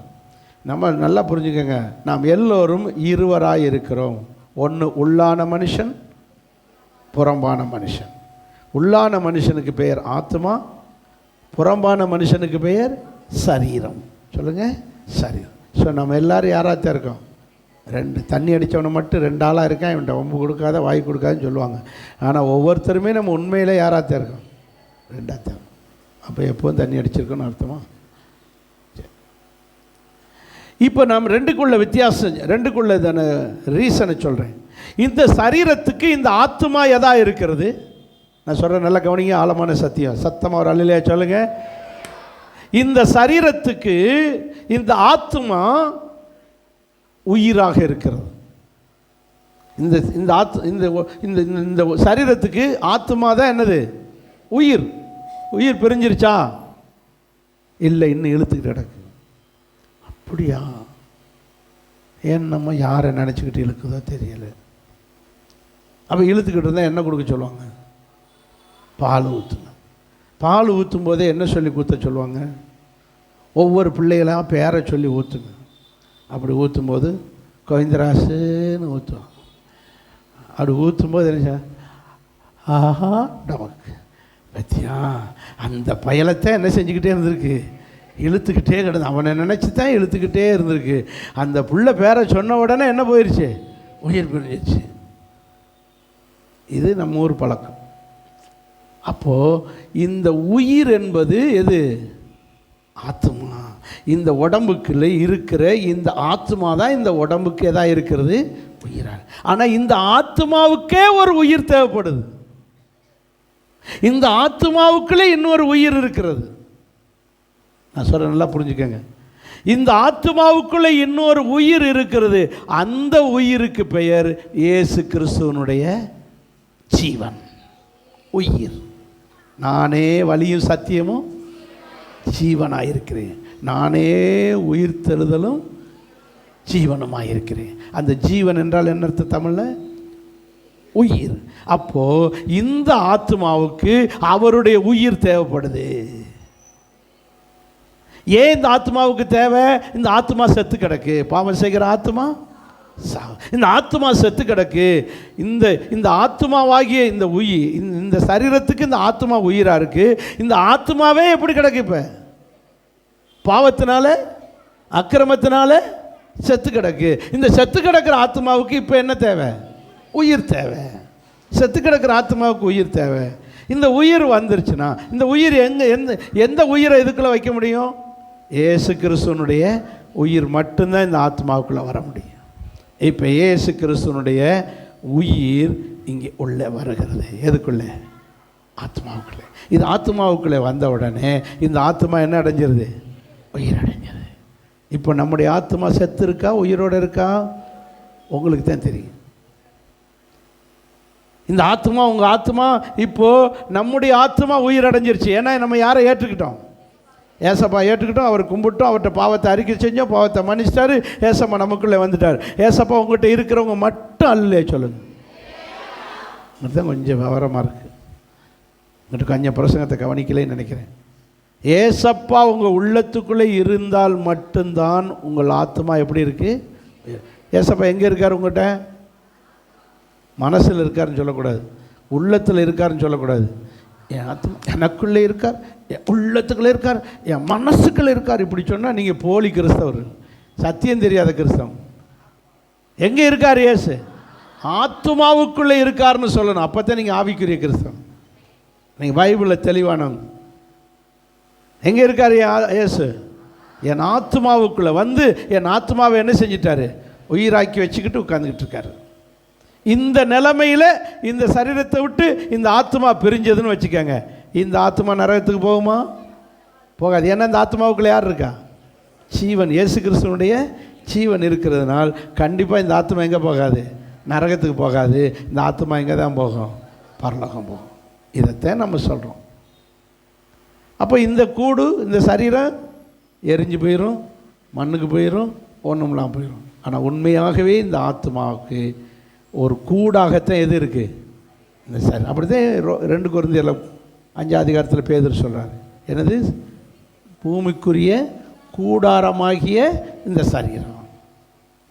நம்ம நல்லா புரிஞ்சுக்கங்க. நாம் எல்லோரும் இருவராக இருக்கிறோம். ஒன்று உள்ளான மனுஷன், புறம்பான மனுஷன். உள்ளான மனுஷனுக்கு பெயர் ஆத்மா, புறம்பான மனுஷனுக்கு பெயர் சரீரம். சொல்லுங்கள், சரீரம். ஸோ நம்ம எல்லோரும் யாராத்தான் இருக்கோம்? தண்ணி அடித்தவனை மட்டும் 2 ஆளாக இருக்கான், இவன்ட்ட ஒம்பு கொடுக்காத வாய் கொடுக்காதுன்னு சொல்லுவாங்க. ஆனால் ஒவ்வொருத்தருமே நம்ம உண்மையிலே யாராக இருக்கோம்? 2ஆக. அப்போ எப்போவும் தண்ணி அடிச்சிருக்கோன்னு அர்த்தமா? இப்போ நாம் 2க்குள்ள வித்தியாசம், 2க்குள்ள தான ரீசனை சொல்கிறேன். இந்த சரீரத்துக்கு இந்த ஆத்மா எதா இருக்கிறது? நான் சொல்கிறேன், நல்லா கவனிங்க, ஆழமான சத்தியம். சத்தமாக ஒரு அல்லையா சொல்லுங்கள். இந்த சரீரத்துக்கு இந்த ஆத்மா உயிராக இருக்கிறது. இந்த இந்த சரீரத்துக்கு ஆத்மா தான் என்னது? உயிர். உயிர் பிரிஞ்சிருச்சா? இல்லை, இன்னும் இழுத்துக்கிட்டு கிடக்கு. அப்படியா? ஏன் நம்ம யாரை நினச்சிக்கிட்டு இழுக்குதோ தெரியல. அப்போ இழுத்துக்கிட்டு இருந்தால் என்ன கொடுக்க சொல்லுவாங்க? பால் ஊற்றுங்க. பால் ஊற்றும் போதே என்ன சொல்லி ஊற்ற சொல்லுவாங்க? ஒவ்வொரு பிள்ளைகளாக பேரை சொல்லி ஊற்றுங்க. அப்படி ஊற்றும்போது கோவிந்தராசுன்னு ஊற்றுவாங்க. அப்படி ஊற்றும்போது என்ன? ஆஹா நமக்கு பத்தியா அந்த பயலத்தை என்ன செஞ்சுக்கிட்டே இருந்திருக்கு? இழுத்துக்கிட்டே கிடந்து. அவனை நினச்சி தான் இழுத்துக்கிட்டே இருந்திருக்கு. அந்த புள்ள பேரை சொன்ன உடனே என்ன போயிடுச்சு? உயிர் பிரிஞ்சிச்சு. இது நம்ம ஊர் பழக்கம். அப்போது இந்த உயிர் என்பது எது? ஆத்மா. இந்த உடம்புக்குள்ளே இருக்கிற இந்த ஆத்மா தான் இந்த உடம்புக்கு எதாக இருக்கிறது? உயிராக. ஆனால் இந்த ஆத்மாவுக்கே ஒரு உயிர் தேவைப்படுது. இந்த ஆத்மாவுக்குள்ளே இன்னொரு உயிர் இருக்கிறது. நான் சொல்கிறேன், நல்லா புரிஞ்சுக்கங்க. இந்த ஆத்மாவுக்குள்ளே இன்னொரு உயிர் இருக்கிறது. அந்த உயிருக்கு பெயர் இயேசு கிறிஸ்துவனுடைய ஜீவன், உயிர். நானே வழியும் சத்தியமும் ஜீவனாயிருக்கிறேன். நானே உயிர் தெழுதலும் ஜீவனுமாயிருக்கிறேன். அந்த ஜீவன் என்றால் என்ன அர்த்தம் தமிழில்? உயிர். அப்போ இந்த ஆத்மாவுக்கு அவருடைய உயிர் தேவைப்படுது. ஏன் இந்த ஆத்மாவுக்கு தேவை? இந்த ஆத்மா செத்து கிடக்கு. பாவம் செய்கிற ஆத்மா, இந்த ஆத்மா செத்து கிடக்கு. இந்த ஆத்மாவாகிய இந்த உயிர், இந்த சரீரத்துக்கு இந்த ஆத்மா உயிராக இருக்கு. இந்த ஆத்மாவே எப்படி கிடக்கு? இப்போ பாவத்தினால, அக்கிரமத்தினால செத்து கிடக்கு. இந்த செத்து கிடக்கிற ஆத்மாவுக்கு இப்போ என்ன தேவை? உயிர் தேவை. செத்து கிடக்கிற ஆத்மாவுக்கு உயிர் தேவை. இந்த உயிர் வந்துருச்சுன்னா, இந்த உயிர் எந்த உயிரை இதுக்குள்ளே வைக்க முடியும்? இயேசு கிறிஸ்துவனுடைய உயிர் மட்டும்தான் இந்த ஆத்மாவுக்குள்ளே வர முடியும். இப்போ இயேசு கிறிஸ்துவனுடைய உயிர் இங்கே உள்ளே வருகிறது. எதுக்குள்ளே? ஆத்மாவுக்குள்ளே. இது ஆத்மாவுக்குள்ளே வந்த உடனே இந்த ஆத்மா என்ன அடைஞ்சிருது? உயிர் அடைஞ்சது. இப்போ நம்முடைய ஆத்மா செத்து இருக்கா, உயிரோடு இருக்கா? உங்களுக்கு தான் தெரியும். இந்த ஆத்மா, உங்கள் ஆத்மா, இப்போது நம்முடைய ஆத்மா உயிர் அடைஞ்சிருச்சு. ஏன்னா நம்ம யாரை ஏற்றுக்கிட்டோம்? ஏசப்பா ஏற்றுக்கிட்டோம். அவர் கும்பிட்டோம். அவர்கிட்ட பாவத்தை அறிக்கை செஞ்சோம். பாவத்தை மன்னிச்சிட்டாரு. ஏசப்பா நமக்குள்ளே வந்துட்டார். ஏசப்பா உங்கள்கிட்ட இருக்கிறவங்க மட்டும் அல்ல சொல்லுங்க. தான் கொஞ்சம் விவரமாக இருக்குது. உங்கள்கிட்ட கொஞ்சம் பிரசங்கத்தை கவனிக்கலைன்னு நினைக்கிறேன். ஏசப்பா உங்கள் உள்ளத்துக்குள்ளே இருந்தால் மட்டும்தான் உங்கள் ஆத்மா எப்படி இருக்குது? ஏசப்பா எங்கே இருக்கார்? உங்கள்கிட்ட மனசில் இருக்காருன்னு சொல்லக்கூடாது, உள்ளத்தில் இருக்காருன்னு சொல்லக்கூடாது. என் ஆத்மா எனக்குள்ளே இருக்கார், என் உள்ளத்துக்குள்ளே இருக்கார், என் மனசுக்குள்ளே இருக்கார். இப்படி சொன்னால் நீங்கள் போலி கிறிஸ்தவர், சத்தியம் தெரியாத கிறிஸ்தவம். எங்கே இருக்கார் இயேசு? ஆத்மாவுக்குள்ளே இருக்காருன்னு சொல்லணும். அப்போ தான் நீங்கள் ஆவிக்குரிய கிறிஸ்தவம். நீங்கள் பைபிளில் தெளிவானவங்க. எங்கே இருக்கார் இயேசு? என் ஆத்மாவுக்குள்ளே வந்து என் ஆத்மாவை என்ன செஞ்சிட்டாரு? உயிராக்கி வச்சுக்கிட்டு உட்காந்துக்கிட்டு இருக்காரு. இந்த நிலைமையில் இந்த சரீரத்தை விட்டு இந்த ஆத்மா பிரிஞ்சதுன்னு வச்சுக்கோங்க, இந்த ஆத்மா நரகத்துக்கு போகுமா? போகாது. ஏன்னா இந்த ஆத்மாவுக்குள்ளே யார் இருக்கா? ஜீவன். இயேசு கிறிஸ்துவனுடைய ஜீவன் இருக்கிறதுனால் கண்டிப்பாக இந்த ஆத்மா எங்கே போகாது? நரகத்துக்கு போகாது. இந்த ஆத்மா எங்கே தான் போகும்? பரலோகம் போகும். இதைத்தான் நம்ம சொல்கிறோம். அப்போ இந்த கூடு, இந்த சரீரம் எரிஞ்சு போயிடும், மண்ணுக்கு போயிடும், ஒன்றும்லாம் போயிடும். ஆனால் உண்மையாகவே இந்த ஆத்மாவுக்கு ஒரு கூடாகத்தான் எது இருக்குது? இந்த சரி. அப்படி தான் 2 கொரிந்தியர் 5 பேதுரு சொல்கிறார். என்னது? பூமிக்குரிய கூடாரமாகிய இந்த சரீரம்,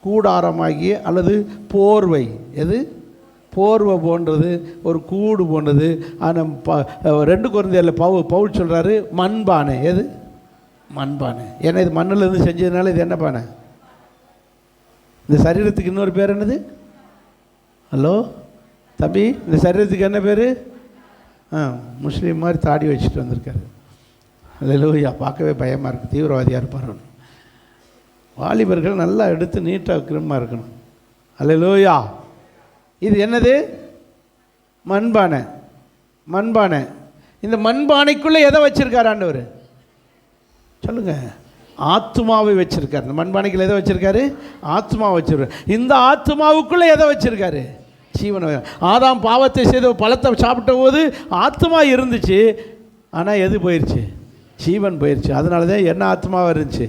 கூடாரமாகிய அல்லது போர்வை. எது? போர்வை போன்றது, ஒரு கூடு போன்றது. ஆனால் 2 கொரிந்தியர் பவுல் சொல்கிறாரு மண்பானை. எது? மண்பானை. ஏன்னா இது மண்ணில் இருந்து செஞ்சதுனால இது என்ன பானை? இந்த சரீரத்துக்கு இன்னொரு பேர் என்னது? ஹலோ தம்பி, இந்த சரீரத்துக்கு என்ன பேர்? முஸ்லீம் மாதிரி தாடி வச்சுட்டு வந்திருக்காரு. அல்லேலூயா. பார்க்கவே பயமாக இருக்குது, தீவிரவாதியாக இருப்பார். வாலிபர்கள் நல்லா எடுத்து நீட்டாக கிரமாக இருக்கணும். அல்லேலூயா. இது என்னது? மண்பானை. மண்பானை. இந்த மண்பானைக்குள்ளே எதை வச்சுருக்கார் ஆண்டவர்? சொல்லுங்கள். ஆத்மாவை வச்சுருக்கார். இந்த மண்பானைக்குள்ளே எதை வச்சுருக்காரு? ஆத்மாவை வச்சுருக்காரு. இந்த ஆத்மாவுக்குள்ளே எதை வச்சுருக்காரு? ஜீவனை. ஆதாம் பாவத்தை செய்த பழத்தை சாப்பிட்ட போது ஆத்மா இருந்துச்சு, ஆனால் எது போயிடுச்சு? ஜீவன் போயிடுச்சு. அதனால தான் என்ன ஆத்மாவாக இருந்துச்சு?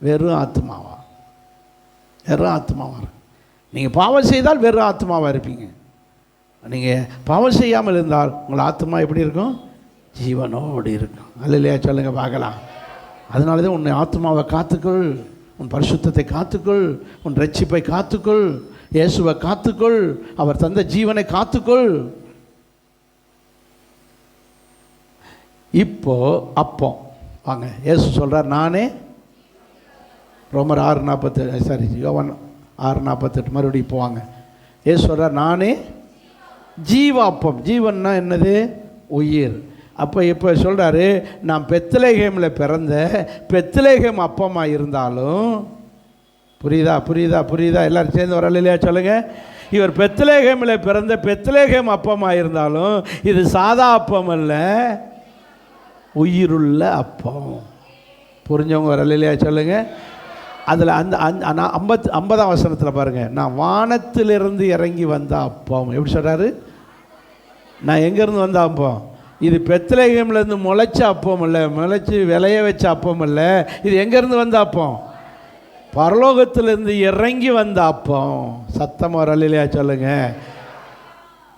வெறும் ஆத்மாவா? வெறும் ஆத்மாவாக இருக்கு. நீங்கள் பாவம் செய்தால் வெறும் ஆத்மாவாக இருப்பீங்க. நீங்கள் பாவம் செய்யாமல் இருந்தால் உங்கள் ஆத்மா எப்படி இருக்கும்? ஜீவனோடு இருக்கும். அல்லையா? சொல்லுங்கள் பார்க்கலாம். அதனால தான் உன்னை ஆத்மாவை காத்துக்கொள், உன் பரிசுத்தத்தை காத்துக்கொள், உன் ரட்சிப்பை காத்துக்கொள், இயேசுவை காத்துக்கொள், அவர் தந்த ஜீவனை காத்துக்கொள். இப்போ அப்போ வாங்க, இயேசு சொல்கிறார், நானே. ரோமர் 6:48, சாரி யோவான் 6:48 மறுபடியும் போவாங்க. இயேசு சொல்கிறார், நானே ஜீவாப்பம். ஜீவன்னா என்னது? உயிர். அப்போ இப்போ சொல்கிறாரு, நான் பெத்லகேமில் பிறந்த பெத்லகேம் அப்பமாக இருந்தாலும், புரியுதா புரியுதா புரியுதா? எல்லோரும் சேர்ந்து வரல இல்லையா? சொல்லுங்கள். இவர் பெத்லகேமில் பிறந்த பெத்லகேம் அப்பமாக இருந்தாலும் இது சாதா அப்பம் அல்ல, உயிருள்ள அப்பம். புரிஞ்சவங்க வரல இல்லையா? சொல்லுங்கள். அதில் அந்த 50ஆம் வசனத்தில் பாருங்கள், நான் வானத்திலிருந்து இறங்கி வந்த அப்பம். எப்படி சொல்கிறாரு? நான் எங்கேருந்து வந்த அப்பம்? இது பெத்லகேம்லேருந்து முளைச்ச அப்பம் இல்லை, முளைச்சி விளைய வச்ச அப்பம் இல்லை. இது எங்கேருந்து வந்த அப்பம்? பரலோகத்திலேருந்து இறங்கி வந்த அப்பம். சத்தம் வரல இல்லையா? சொல்லுங்கள்.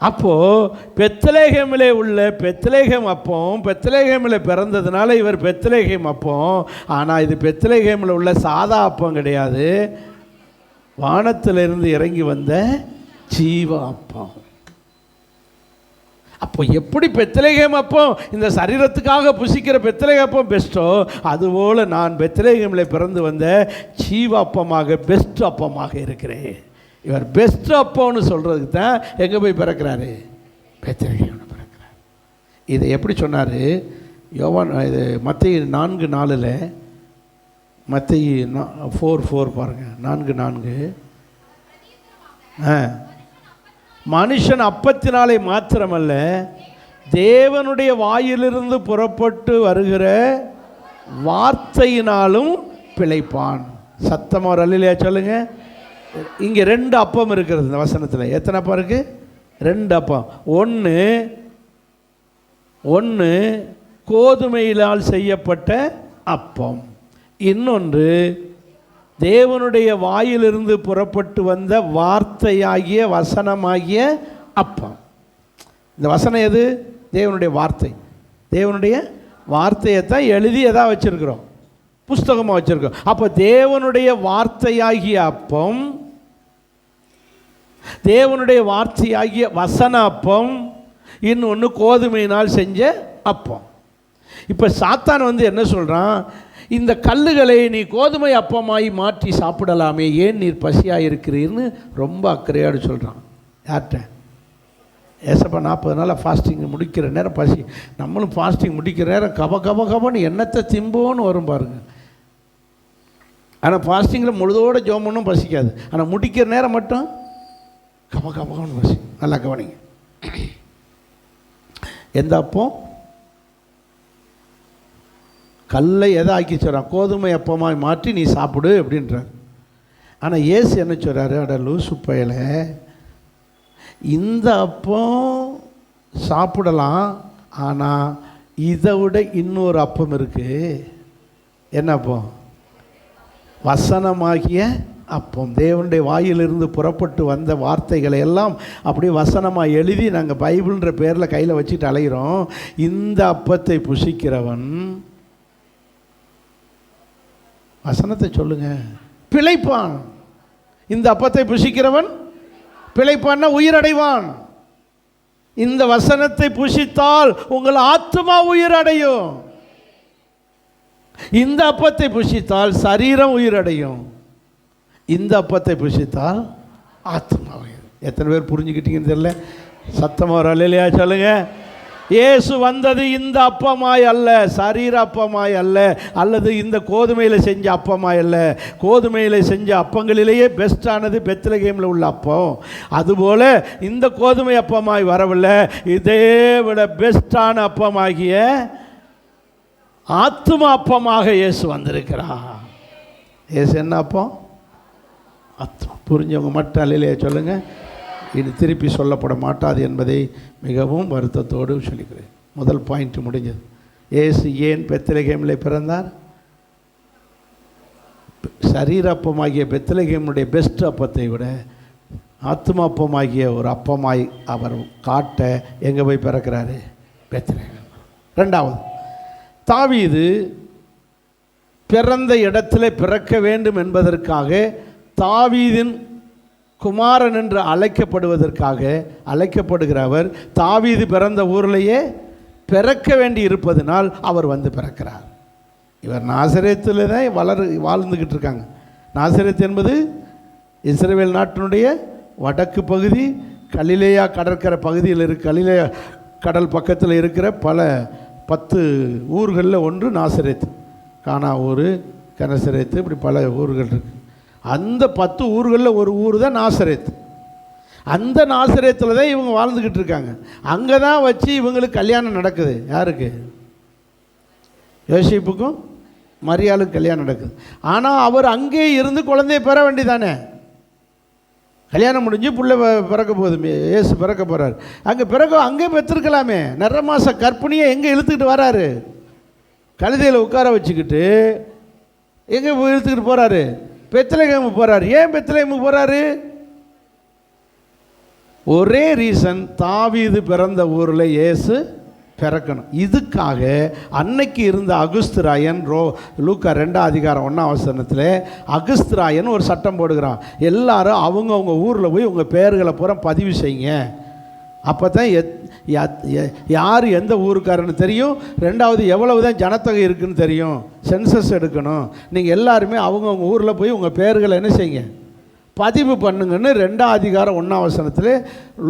அப்போது பெத்லகேமிலே உள்ள பெத்லகேம் அப்பம், பெத்லகேமில் பிறந்ததுனால இவர் பெத்லகேம் அப்பம். ஆனால் இது பெத்லகேமில் உள்ள சாதா அப்பம் கிடையாது, வானத்திலிருந்து இறங்கி வந்த ஜீவ அப்பம். அப்போ எப்படி பெத்லகேம் அப்பம் இந்த சரீரத்துக்காக புசிக்கிற பெத்லகேம் அப்பம் பெஸ்ட்டோ, அதுபோல் நான் பெத்லகேமில் பிறந்து வந்த ஜீவ அப்பமாக, பெஸ்ட் அப்பமாக இருக்கிறேன். இவர் பெஸ்ட் அப்போன்னு சொல்கிறதுக்கு தான் எங்கே போய் பிறக்கிறாரு? பெத்லகேமில் பிறக்கிறார். இதை எப்படி சொன்னார்? யோவான் இது மத்தேயு 4:4, மத்தேயு 4:4 பாருங்கள். 4:4 மனுஷன் அப்பத்தினாலே மாத்திரமல்ல, தேவனுடைய வாயிலிருந்து புறப்பட்டு வருகிற வார்த்தையினாலும் பிழைப்பான். சத்தமாக ஒரு அல்லேலூயா சொல்லுங்க. இங்கே 2 அப்பம் இருக்கிறது இந்த வசனத்தில். எத்தனை அப்பம் இருக்குது? 2 அப்பம். ஒன்று கோதுமையினால் செய்யப்பட்ட அப்பம், இன்னொன்று தேவனுடைய வாயிலிருந்து புறப்பட்டு வந்த வார்த்தையாகிய வசனமாகிய அப்பம். இந்த வசனம் எது? தேவனுடைய வார்த்தை. தேவனுடைய வார்த்தையை தான் எழுதி எதாக வச்சுருக்கிறோம்? புஸ்தகமாக வச்சுருக்கோம். அப்போ தேவனுடைய வார்த்தையாகிய அப்பம், தேவனுடைய வார்த்தையாகிய வசன அப்பம், இன்னொன்று கோதுமையினால் செஞ்ச அப்பம். இப்போ சாத்தான் வந்து என்ன சொல்கிறான்? இந்த கல்லுகளை நீ கோதுமை அப்பமாய் மாற்றி சாப்பிடலாமே, ஏன் நீர் பசியாக இருக்கிறீர்னு ரொம்ப அக்கறையோடு சொல்கிறான். யார்கிட்ட? ஏசப்பா 40 நாள் ஃபாஸ்டிங் முடிக்கிற நேரம் பசி. நம்மளும் ஃபாஸ்டிங் முடிக்கிற நேரம் கபன்னு எண்ணத்தை திம்போன்னு வரும் பாருங்கள். ஆனால் ஃபாஸ்டிங்கில் முழுதோடு ஜோமனும் பசிக்காது, ஆனால் முடிக்கிற நேரம் மட்டும் கபன்னு பசி. நல்லா கவனிங்க. எந்த அப்பம்? கல்லை எதை ஆக்கி சொல்கிறான்? கோதுமை அப்பமாய் மாற்றி நீ சாப்பிடு அப்படின்றார். ஆனால் இயேசு என்ன சொல்கிறாரு? அட லூசு பயல, இந்த அப்பம் சாப்பிடலாம், ஆனால் இதை விட இன்னொரு அப்பம் இருக்குது. என்ன அப்பம்? வசனமாகிய அப்பம். தேவனுடைய வாயிலிருந்து புறப்பட்டு வந்த வார்த்தைகளை எல்லாம் அப்படியே வசனமாக எழுதி நாங்கள் பைபிள்ன்ற பேரில் கையில் வச்சுட்டு அலைகிறோம். இந்த அப்பத்தை புசிக்கிறவன், வசனத்தை சொல்லுங்க, பிழைப்பான். இந்த அப்பத்தை புசிக்கிறவன் பிழைப்பான்னா உயிரடைவான். இந்த வசனத்தை புசித்தால் உங்கள் ஆத்மா உயிரடையும். இந்த அப்பத்தை புசித்தால் சரீரம் உயிரடையும். இந்த அப்பத்தை புசித்தால் ஆத்மாவை. எத்தனை பேர் புரிஞ்சுக்கிட்டீங்கன்னு தெரியல. சத்தமாக ஒரு அல்லேலூயா சொல்லுங்க. இயேசு வந்தது இந்த அப்பமாய் அல்ல, சரீர அப்பமாய் அல்ல, அல்லது இந்த கோதுமையில் செஞ்ச அப்பமாய் அல்ல. கோதுமையில் செஞ்ச அப்பங்களிலேயே பெஸ்டானது பெத்லகேமில் உள்ள அப்பம். அதுபோல் இந்த கோதுமை அப்பமாய் வரவில்லை, இதே விட பெஸ்டான அப்பமாகிய ஆத்தும அப்பமாக இயேசு வந்திருக்கிறார். இயேசு என்ன அப்பம்? ஆத்மா. புரிஞ்சவங்க மட்டும் அல்லேலூயா சொல்லுங்கள். இது திருப்பி சொல்லப்பட மாட்டாது என்பதை மிகவும் வருத்தத்தோடு சொல்லிக்கிறேன். முதல் பாயிண்ட் முடிஞ்சது. இயேசு ஏன் பெத்லகேமில் பிறந்தார்? சரீர அப்பமாகிய பெத்லகேமுடைய பெஸ்ட் அப்பத்தை விட ஆத்மா அப்பமாகிய ஒரு அப்பமாய் அவர் காட்ட எங்கே போய் பிறக்கிறாரு? பெத்லகேம். ரெண்டாவது, தாவீது பிறந்த இடத்துல பிறக்க வேண்டும் என்பதற்காக தாவீதின் குமாரன் என்று அழைக்கப்படுகிறவர் தாவீது பிறந்த ஊரிலேயே பிறக்க வேண்டி இருப்பதனால் அவர் வந்து பிறக்கிறார். இவர் நாசரேத்தில் தான் வாழ்ந்துக்கிட்டு இருக்காங்க. நாசரேத் என்பது இஸ்ரவேல் நாட்டினுடைய வடக்கு பகுதி, கலிலேயா கடற்கரை பகுதியில் கலிலேயா கடல் பக்கத்தில் இருக்கிற பல 10 ஊர்களில் ஒன்று நாசரேத். கானா ஊர், கனசரேத்து, இப்படி பல ஊர்கள் இருக்குது. அந்த 10 ஊர்களில் ஒரு ஊர் தான் நாசரேத். அந்த நாசரேத்தில் தான் இவங்க வாழ்ந்துக்கிட்டு இருக்காங்க. அங்கே தான் வச்சு இவங்களுக்கு கல்யாணம் நடக்குது. யாருக்கு? யோசேப்புக்கும் மரியாளுக்கும் கல்யாணம் நடக்குது. ஆனால் அவர் அங்கே இருந்து குழந்தைய பெற வேண்டியதானே. கல்யாணம் முடிஞ்சு பிள்ளை பிறக்க போகுது, இயேசு பிறக்க போகிறார். அங்கே பெற்றிருக்கலாமே. நிற மாத கற்பிணியை எங்கே இழுத்துக்கிட்டு வராரு? கழுதையில் உட்கார வச்சுக்கிட்டு எங்கே இழுத்துக்கிட்டு போகிறாரு? பெத்லகேமுக்கு போகிறார். ஏன் பெத்லகேமுக்கு போகிறாரு? ஒரே ரீசன், தாவீது பிறந்த ஊரில் இயேசு பிறக்கணும். இதுக்காக அன்னைக்கு இருந்த அகுஸ்துராயன் லூக்கா 2:1 அகுஸ்துராயன் ஒரு சட்டம் போடுகிறான். எல்லாரும் அவங்கவுங்க ஊரில் போய் உங்கள் பேர்களை பூரா பதிவு செய்யுங்க. அப்போ தான் யார் எந்த ஊருக்காரன்னு தெரியும். ரெண்டாவது, எவ்வளவு தான் ஜனத்தொகை இருக்குதுன்னு தெரியும். சென்சஸ் எடுக்கணும். நீங்கள் எல்லாருமே அவங்கவுங்க ஊரில் போய் உங்கள் பேர்களை என்ன செய்யுங்க, பதிவு பண்ணுங்கன்னு 2:1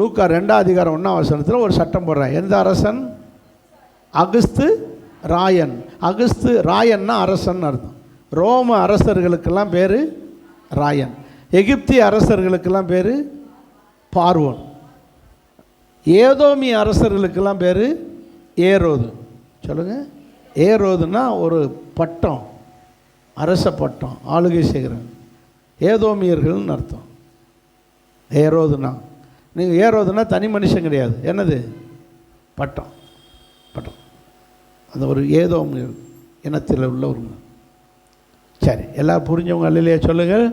லூக்கா 2:1 ஒரு சட்டம் போடுறான். எந்த அரசன்? அகுஸ்து ராயன். அகுஸ்து ராயன்னா அரசன் அர்த்தம். ரோம அரசர்களுக்கெல்லாம் பேர் ராயன். எகிப்திய அரசர்களுக்கெல்லாம் பேர் பார்வோன். ஏதோமிய அரசர்களுக்கெல்லாம் பேர் ஏரோது. சொல்லுங்கள். ஏரோதுன்னா ஒரு பட்டம், அரச பட்டம், ஆளுகை செய்கிறேன். ஏதோமியர்கள்னு அர்த்தம். ஏரோதுனா நீங்கள் ஏரோதுனா தனி மனுஷன் கிடையாது. என்னது? பட்டம். அந்த ஒரு ஏதோமியர் இனத்தில் உள்ளவங்க. சரி, எல்லாம் புரிஞ்சவங்க அல்லையா சொல்லுங்கள்.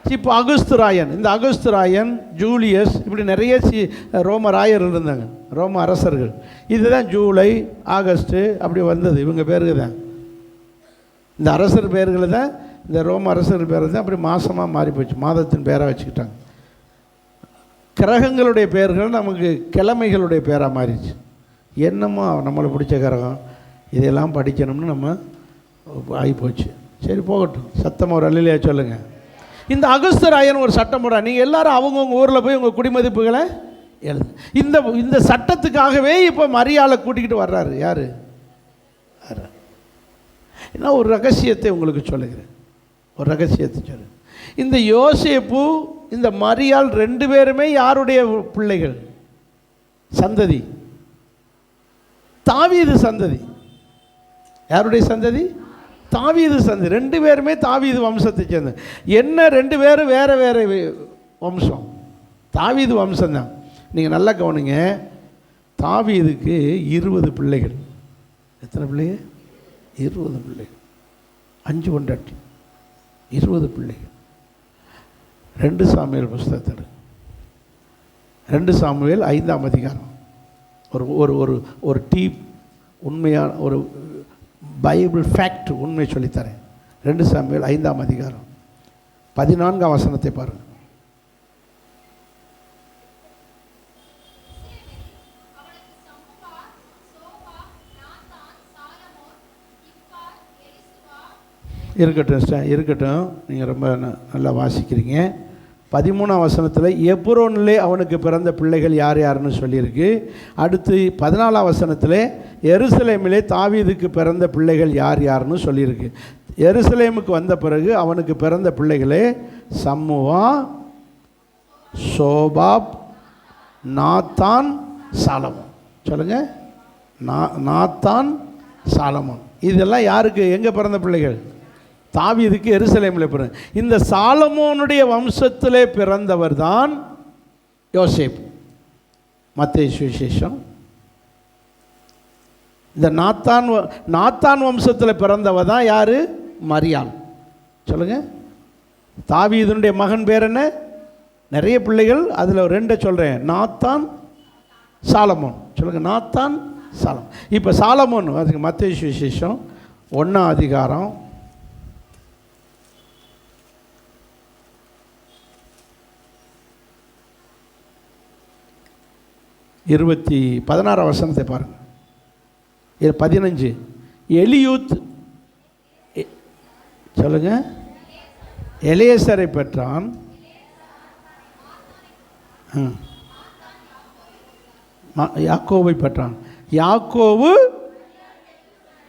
இப்போ அகுஸ்துராயன், இந்த அகுஸ்துராயன், ஜூலியஸ், இப்படி நிறைய ரோம ராயர்கள் இருந்தாங்க, ரோம அரசர்கள். இதுதான் ஜூலை, ஆகஸ்ட்டு அப்படி வந்தது. இவங்க பேருக்கு தான், இந்த அரசர் பேர்களை தான், இந்த ரோம அரசர் பேர் தான் அப்படி மாதமாக மாறி போச்சு. மாதத்தின் பேராக வச்சுக்கிட்டாங்க. கிரகங்களுடைய பேர்கள் நமக்கு கிழமைகளுடைய பேராக மாறிடுச்சு. என்னமோ நம்மளை பிடிச்ச கிரகம், இதெல்லாம் படிக்கணும்னு நம்ம ஆகிப்போச்சு. சரி, போகட்டும். சத்தமாக ஒரு அல்லையா சொல்லுங்கள். இந்த அகுஸ்துராயன் ஒரு சட்டம் போடுறார். நீங்கள் எல்லாரும் அவங்கவுங்க ஊரில் போய் உங்கள் குடிமதிப்புகளை எழுது. இந்த சட்டத்துக்காகவே இப்போ மரியாதை கூட்டிக்கிட்டு வர்றாரு. யார்? நான் ஒரு ரகசியத்தை உங்களுக்கு சொல்லுகிறேன். ஒரு ரகசியத்தை சொல்லு. இந்த யோசேப்பு, இந்த மரியாள் 2 பேருமே யாருடைய பிள்ளைகள்? சந்ததி. தாவீது சந்ததி. யாருடைய சந்ததி? தாவீது சந்ததி. 2 பேருமே தாவீது வம்சத்தை சேர்ந்த. என்ன 2 பேரும் வேறு வேறு வம்சம், தாவீது வம்சம்தான். நீங்கள் நல்லா கவனிங்க. தாவீதுக்கு 20 பிள்ளைகள். எத்தனை பிள்ளைகள்? 20 பிள்ளைகள். 5 பொண்டாட்டி, 20 பிள்ளைகள். 2 சாமுவேல் புஸ்தகத்தில் 2 சாமுவேல் 5ஆம் அதிகாரம் ஒரு ஒரு ஒரு ஒரு டீப் உண்மையான ஒரு பைபிள் ஃபேக்ட் உண்மை சொல்லித்தரேன். 2 சாமுவேல் 5ஆம் அதிகாரம் 14ஆம் வசனத்தை பாருங்கள். இருக்கட்டும் இருக்கட்டும், நீங்கள் ரொம்ப நல்லா வாசிக்கிறீங்க. 13ஆம் வசனத்தில் எப்ரோனிலே அவனுக்கு பிறந்த பிள்ளைகள் யார் யாருன்னு சொல்லியிருக்கு. அடுத்து 14ஆம் வசனத்தில் எருசலேமிலே தாவீதுக்கு பிறந்த பிள்ளைகள் யார் யாருன்னு சொல்லியிருக்கு. எருசலேமுக்கு வந்த பிறகு அவனுக்கு பிறந்த பிள்ளைகளே சம்முவா, சோபாப், நாத்தான், சாலமோன். சொல்லுங்கள், நாத்தான், சாலமோன். இதெல்லாம் யாருக்கு எங்கே பிறந்த பிள்ளைகள்? தாவீதுக்கு எருசலேமில் பிறந்த. இந்த சாலமோனுடைய வம்சத்திலே பிறந்தவர் தான் யோசேப்பு. மத்தேயு சுவிசேஷம். இந்த நாத்தான் வம்சத்தில் பிறந்தவர் தான் யார்? மரியாள். சொல்லுங்கள், தாவீதுனுடைய மகன் பேர் என்ன? நிறைய பிள்ளைகள், அதில் 2 சொல்கிறேன், நாத்தான், சாலமோன். சொல்லுங்கள், நாத்தான், சாலமோன். இப்போ சாலமோன் அதுக்கு மத்தேயு சுவிசேஷம் 1ஆம் அதிகாரம் 16ஆம் வசனத்தை பாருங்கள். 15 எலியூத் சொல்லுங்கள், எலியேசரை பெற்றான். யாக்கோவை பெற்றான். யாக்கோவு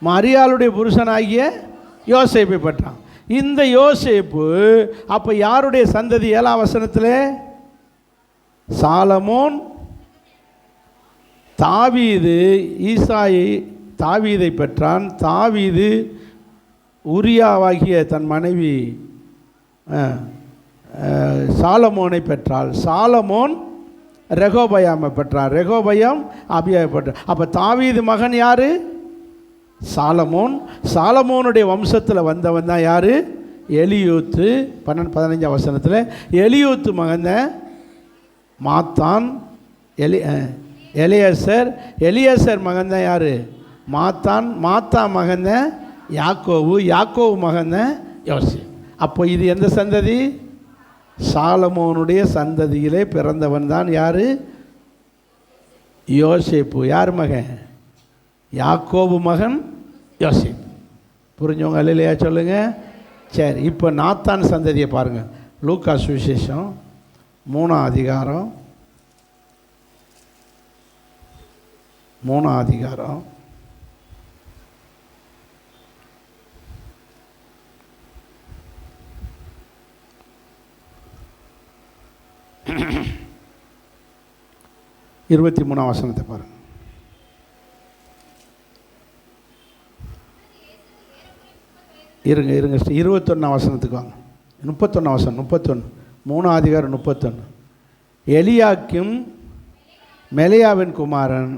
மரியாளுடைய புருஷனாகிய யோசேப்பை பெற்றான். இந்த யோசேப்பு அப்போ யாருடைய சந்ததி? 7ஆம் வசனத்தில் சாலமோன், தாவீது தாவீதை பெற்றான். தாவீது உரியாவாகிய தன் மனைவி சாலமோனை பெற்றாள். சாலமோன் ரெகோபயாமை பெற்றான். ரெகோபயாம் அபியாவை பெற்றான். அப்போ தாவீது மகன் யார்? சாலமோன். சாலமோனுடைய வம்சத்தில் வந்தவன் தான் யார்? எலியூத்து. 15ஆம் வசனத்தில் எலியூத்து மகன் மாத்தான், எலியேசர். எலியேசர் மகன் தான் யார்? மாத்தான். மாத்தான் மகன் யாக்கோவு. யாக்கோவு மகன் யோசேப்பு. அப்போ இது எந்த சந்ததி? சாலமோனுடைய சந்ததியிலே பிறந்தவன் தான் யார்? யோசேப்பு. யார் மகன்? யாக்கோபு மகன் யோசேப்பு. புரிஞ்சவங்க அல்லையா சொல்லுங்கள். சரி, இப்போ நாத்தான் சந்ததியை பாருங்கள். லூக்கா சுவிசேஷம் 3ஆம் அதிகாரம் 3ஆம் அதிகாரம் 23ஆம் வசனத்தை பாருங்கள். இருங்க 21ஆம் வசனத்துக்கு வாங்க. 31ஆம் வசனம் 31 3ஆம் அதிகாரம் 31. எலியாக்கிம் மெலியாவின் குமாரன்.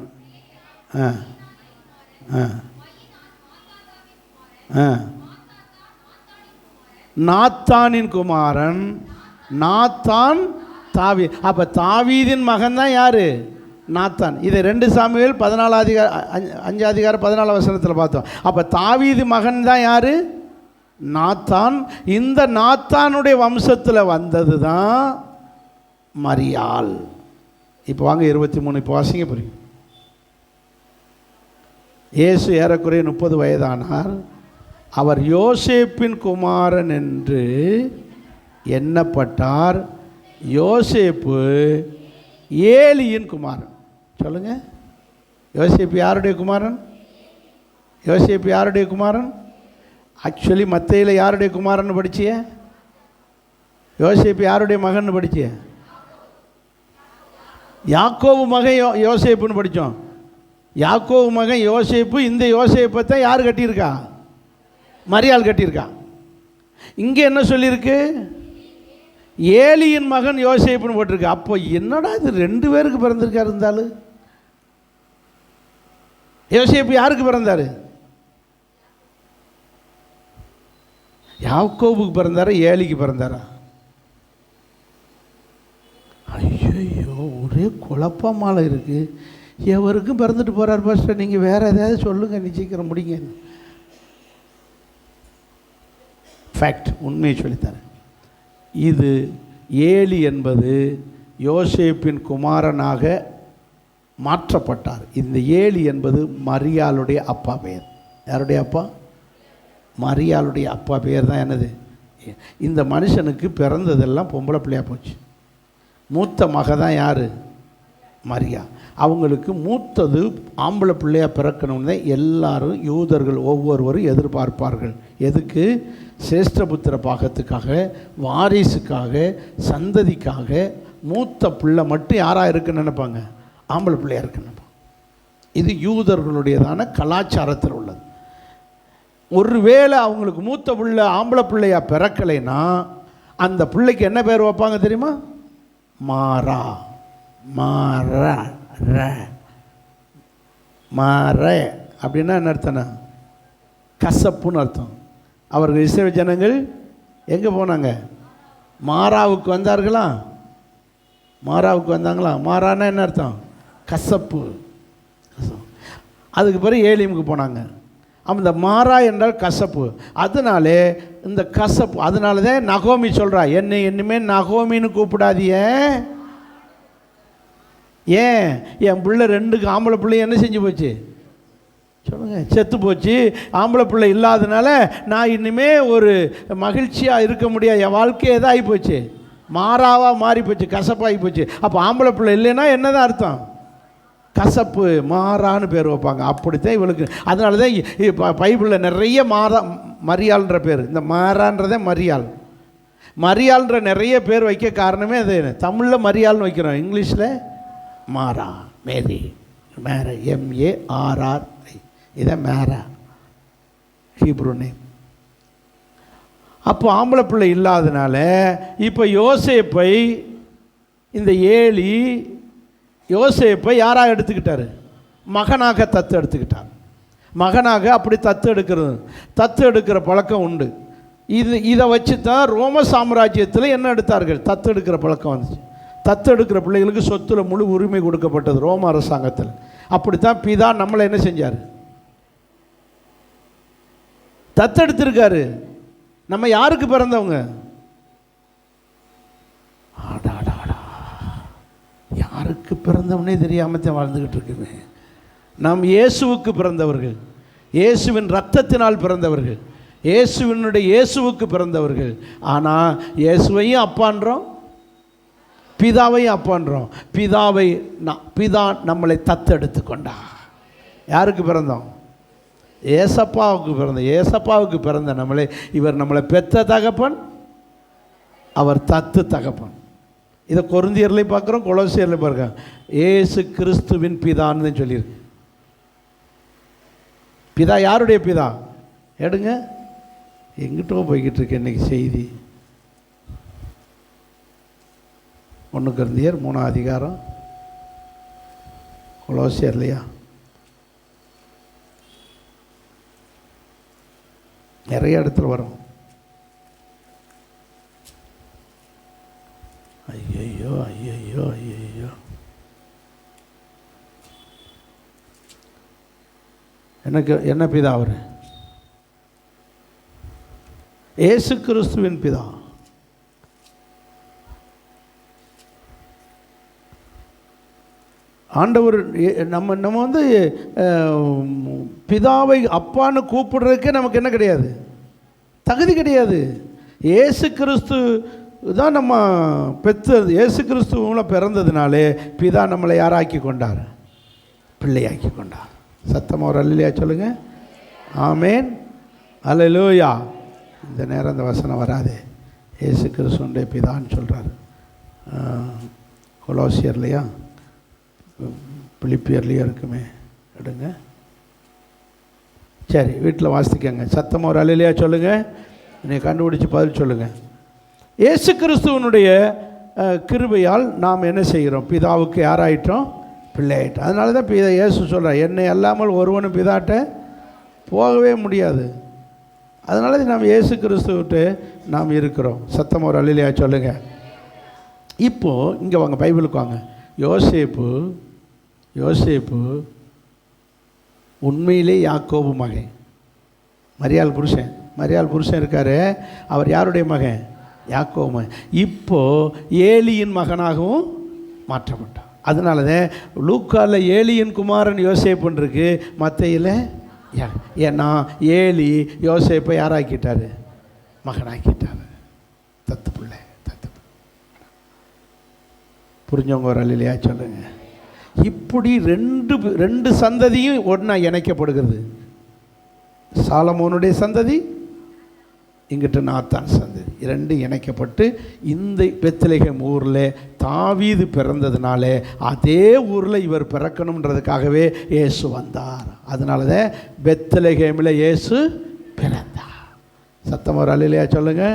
நாத்தானின் குமாரன். நாத்தான் தாவீது. அப்போ தாவீதின் மகன் தான் யார்? நாத்தான். இதை 2 சாமுவேல் 14 அதிகாரம் 5 அதிகாரம் 14 வசனத்தில் பார்த்தோம். அப்போ தாவீது மகன் தான் யார்? நாத்தான். இந்த நாத்தானுடைய வம்சத்தில் வந்தது தான் மரியாள். இப்போ வாங்க 23. இப்போ வாசிங்க புரியும். இயேசு ஏறக்குறைய 30 வயதானார். அவர் யோசேப்பின் குமாரன் என்று எண்ணப்பட்டார். யோசேப்பு ஏலியின் குமாரன். சொல்லுங்கள், யோசேப்பு யாருடைய குமாரன்? யோசேப்பு யாருடைய குமாரன்? ஆக்சுவலி மத்தேயில யாருடைய குமாரன் படிச்சிய? யோசேப்பு யாருடைய மகன் படிச்சிய? யாக்கோபு மகன் யோசேப்புன்னு படித்தோம். யாக்கோபு மகன் யோசேப்பு. இந்த யோசேப்பை தான் யார் கட்டியிருக்கா? மரியாள் கட்டியிருக்கா. இங்கே என்ன சொல்லியிருக்கு? ஏலியின் மகன் யோசேப்புன்னு போட்டிருக்கு. அப்போ என்னடா இது 2 பேருக்கு பிறந்திருக்காரு இருந்தாலும்? யோசேப்பு யாருக்கு பிறந்தார்? யாக்கோபுக்கு பிறந்தாரா ஏலிக்கு பிறந்தாரா? ஐயோ, ஒரே குழப்பமால இருக்குது. எவருக்கும் பிறந்துட்டு போகிறார் பாஸ்டர், நீங்கள் வேறு ஏதாவது சொல்லுங்கள், நீ சீக்கிரம் முடிங்க. ஃபேக்ட், உண்மையை சொல்லித்தரேன். இது ஏலி என்பது யோசேப்பின் குமாரனாக மாற்றப்பட்டார். இந்த ஏலி என்பது மரியாளுடைய அப்பா பெயர். யாருடைய அப்பா? மரியாளுடைய அப்பா பேர் தான் என்னது? இந்த மனுஷனுக்கு பிறந்ததெல்லாம் பொம்பளை பிள்ளையாக போச்சு. மூத்த மக தான் யார்? மரியா. அவங்களுக்கு மூத்தது ஆம்பளை பிள்ளையாக பிறக்கணும்னு தான் எல்லாரும் யூதர்கள் ஒவ்வொருவரும் எதிர்பார்ப்பார்கள். எதுக்கு? சிரேஷ்டபுத்திர பாகத்துக்காக, வாரிசுக்காக, சந்ததிக்காக. மூத்த பிள்ளை மட்டும் யாராக இருக்குன்னு நினைப்பாங்க? ஆம்பளை பிள்ளையாக இருக்குன்னு நினைப்பாங்க. இது யூதர்களுடையதான கலாச்சாரத்தில் உள்ளது. ஒருவேளை அவங்களுக்கு மூத்த பிள்ளை ஆம்பளை பிள்ளையாக பிறக்கலைன்னா அந்த பிள்ளைக்கு என்ன பேர் வைப்பாங்க தெரியுமா? மாறா. மாற மாற அப்படின்னா என்ன அர்த்தம்னா கசப்புன்னு அர்த்தம். அவர்கள் இஸ்ரவேல் ஜனங்கள் எங்கே போனாங்க? மாறாவுக்கு வந்தார்களா? மாறாவுக்கு வந்தாங்களா? மாறான்னா என்ன அர்த்தம்? கசப்பு. அதுக்கு பிறகு ஏலிமுக்கு போனாங்க. அந்த மாறா என்றால் கசப்பு. அதனாலே இந்த கசப்பு, அதனால தான் நகோமி சொல்கிறா, என்னை என்னமே நகோமின்னு கூப்பிடாதிய. ஏன்? என் பிள்ளை 2 ஆம்பளை பிள்ளை என்ன செஞ்சு போச்சு சொல்லுங்கள்? செத்து போச்சு. ஆம்பளை பிள்ளை இல்லாதனால நான் இனிமே ஒரு மகிழ்ச்சியாக இருக்க முடியாது. என் வாழ்க்கையே எதாகி போச்சு? மாறாவாக மாறி போச்சு, கசப்பாகி போச்சு. அப்போ ஆம்பளை பிள்ளை இல்லைன்னா என்னதான் அர்த்தம்? கசப்பு. மாறான்னு பேர் வைப்பாங்க. அப்படித்தான் இவளுக்கு. அதனால தான் பைபிளில் நிறைய மரியாள்ன்ற பேர். இந்த மாறான்றதே மரியாள். மரியாள்ன்ற நிறைய பேர் வைக்க காரணமே அது. தமிழில் மரியாள்னு வைக்கிறோம், இங்கிலீஷில் மாறா, மேரி, மேர, MARRI. இதான் மேரா, ஹீப்ரு நேம். அப்போ ஆம்பளை பிள்ளை இல்லாதனால இப்போ யோசேப்பை, இந்த ஏலி யோசேப்பை யாராக எடுத்துக்கிட்டார்? மகனாக தத்து எடுத்துக்கிட்டார். மகனாக அப்படி தத்து எடுக்கிற பழக்கம் உண்டு. இதை வச்சு தான் ரோம சாம்ராஜ்யத்தில் என்ன எடுத்தார்கள்? தத்து எடுக்கிற பழக்கம் வந்துச்சு. தத்து எடுக்கிற பிள்ளைகளுக்கு சொத்துல முழு உரிமை கொடுக்கப்பட்டது ரோம அரசாங்கத்தில். அப்படித்தான் பிதா நம்மளை என்ன செஞ்சார்? தத்தெடுத்திருக்காரு. நம்ம யாருக்கு பிறந்தவங்க? யாருக்கு பிறந்தவனே தெரியாம தான் வாழ்ந்துகிட்டு இருக்குமே. நாம் இயேசுவுக்கு பிறந்தவர்கள், இயேசுவின் இரத்தத்தினால் பிறந்தவர்கள், இயேசுவுக்கு பிறந்தவர்கள். ஆனால் இயேசுவையும் அப்பான்றோம், பிதாவையும் அப்பான்றோம். பிதா நம்மளை தத்தெடுத்து கொண்டா. யாருக்கு பிறந்தோம்? ஏசப்பாவுக்கு பிறந்தோம். ஏசப்பாவுக்கு பிறந்த இவர் நம்மளை பெத்த தகப்பன், அவர் தத்து தகப்பன். இதை கொரிந்தியர்லையும் பார்க்குறோம், கொலோசியர்லையும் பார்க்குறோம். ஏசு கிறிஸ்துவின் பிதான்னு சொல்லியிருக்கு. பிதா யாருடைய பிதா? எடுங்க, எங்கிட்டோ போய்கிட்டு இருக்கு இன்றைக்கி செய்தி. 1 கொரிந்தியர் 3ஆம் அதிகாரம், கொலோசியர் இல்லையா? நிறைய இடத்துல வரும். ஐயோ ஐயோ ஐயோ, எனக்கு என்ன பிதா? அவர் இயேசு கிறிஸ்துவின் பிதா. ஆண்டவர் நம்ம வந்து பிதாவை அப்பான்னு கூப்பிடுறதுக்கே நமக்கு என்ன கிடையாது? தகுதி கிடையாது. இயேசு கிறிஸ்து தான் நம்ம பெற்றது. இயேசு கிறிஸ்து மூலம் பிறந்ததுனாலே பிதா நம்மளை யாராக்கி கொண்டார்? பிள்ளையாக்கி கொண்டார். சத்தமாக ஒரு அல்லேலூயா சொல்லுங்க. ஆமேன், அல்லேலூயா. இந்த நேரம் அந்த வசனம் வராதே. இயேசு கிறிஸ்துடைய பிதான்னு சொல்கிறார். கொலோசியர்லையா, பிலிப்பியர்லையும் இருக்குமே, எடுங்க. சரி, வீட்டில் வாசிக்கங்க. சத்தமாக ஒரு அல்லேலூயா சொல்லுங்கள். நீங்கள் கண்டுபிடிச்சி பதில் சொல்லுங்கள். இயேசு கிறிஸ்துவனுடைய கிருபையால் நாம் என்ன செய்கிறோம்? பிதாவுக்கு யாராயிட்டோம்? பிள்ளையாயிட்டோம். அதனால தான் இயேசு சொல்கிறார், என்னை அல்லாமல் ஒருவனும் பிதாட்ட போகவே முடியாது. அதனால நாம் இயேசு கிறிஸ்துவிட்டு நாம் இருக்கிறோம். சத்தமாக ஒரு அல்லேலூயா சொல்லுங்கள். இப்போது இங்கே வாங்க, பைபிளுக்கு வாங்க. யோசேப்பு உண்மையிலே யாக்கோபு மகன். மரியாள் புருஷன் இருக்கார். அவர் யாருடைய மகன்? யாக்கோபு மகன். இப்போது ஏலியின் மகனாகவும் மாற்றப்பட்டார். அதனால தான் லூக்காவில் ஏலியின் குமாரன் யோசேப்புன்னு இருக்கு, மத்தேயுல ஏன்னா ஏலி யோசேப்பை யாராக்கிட்டாரு? மகனாக்கிட்டாரு. தத்து பிள்ளை. புரிஞ்சவங்க ஒரு இல்லையா சொல்லுங்க. இப்படி ரெண்டு சந்ததியும் ஒன்றா இணைக்கப்படுகிறது. சாலமோனுடைய சந்ததி, இங்கிட்ட நாத்தான் சந்ததி, இரண்டு இணைக்கப்பட்டு இந்த பெத்லகேம் ஊரில் தாவீது பிறந்ததுனால அதே ஊரில் இவர் பிறக்கணுன்றதுக்காகவே இயேசு வந்தார். அதனால தான் பெத்லகேமில் இயேசு பிறந்தார். சத்தம் ஒரு அல்லையா சொல்லுங்க.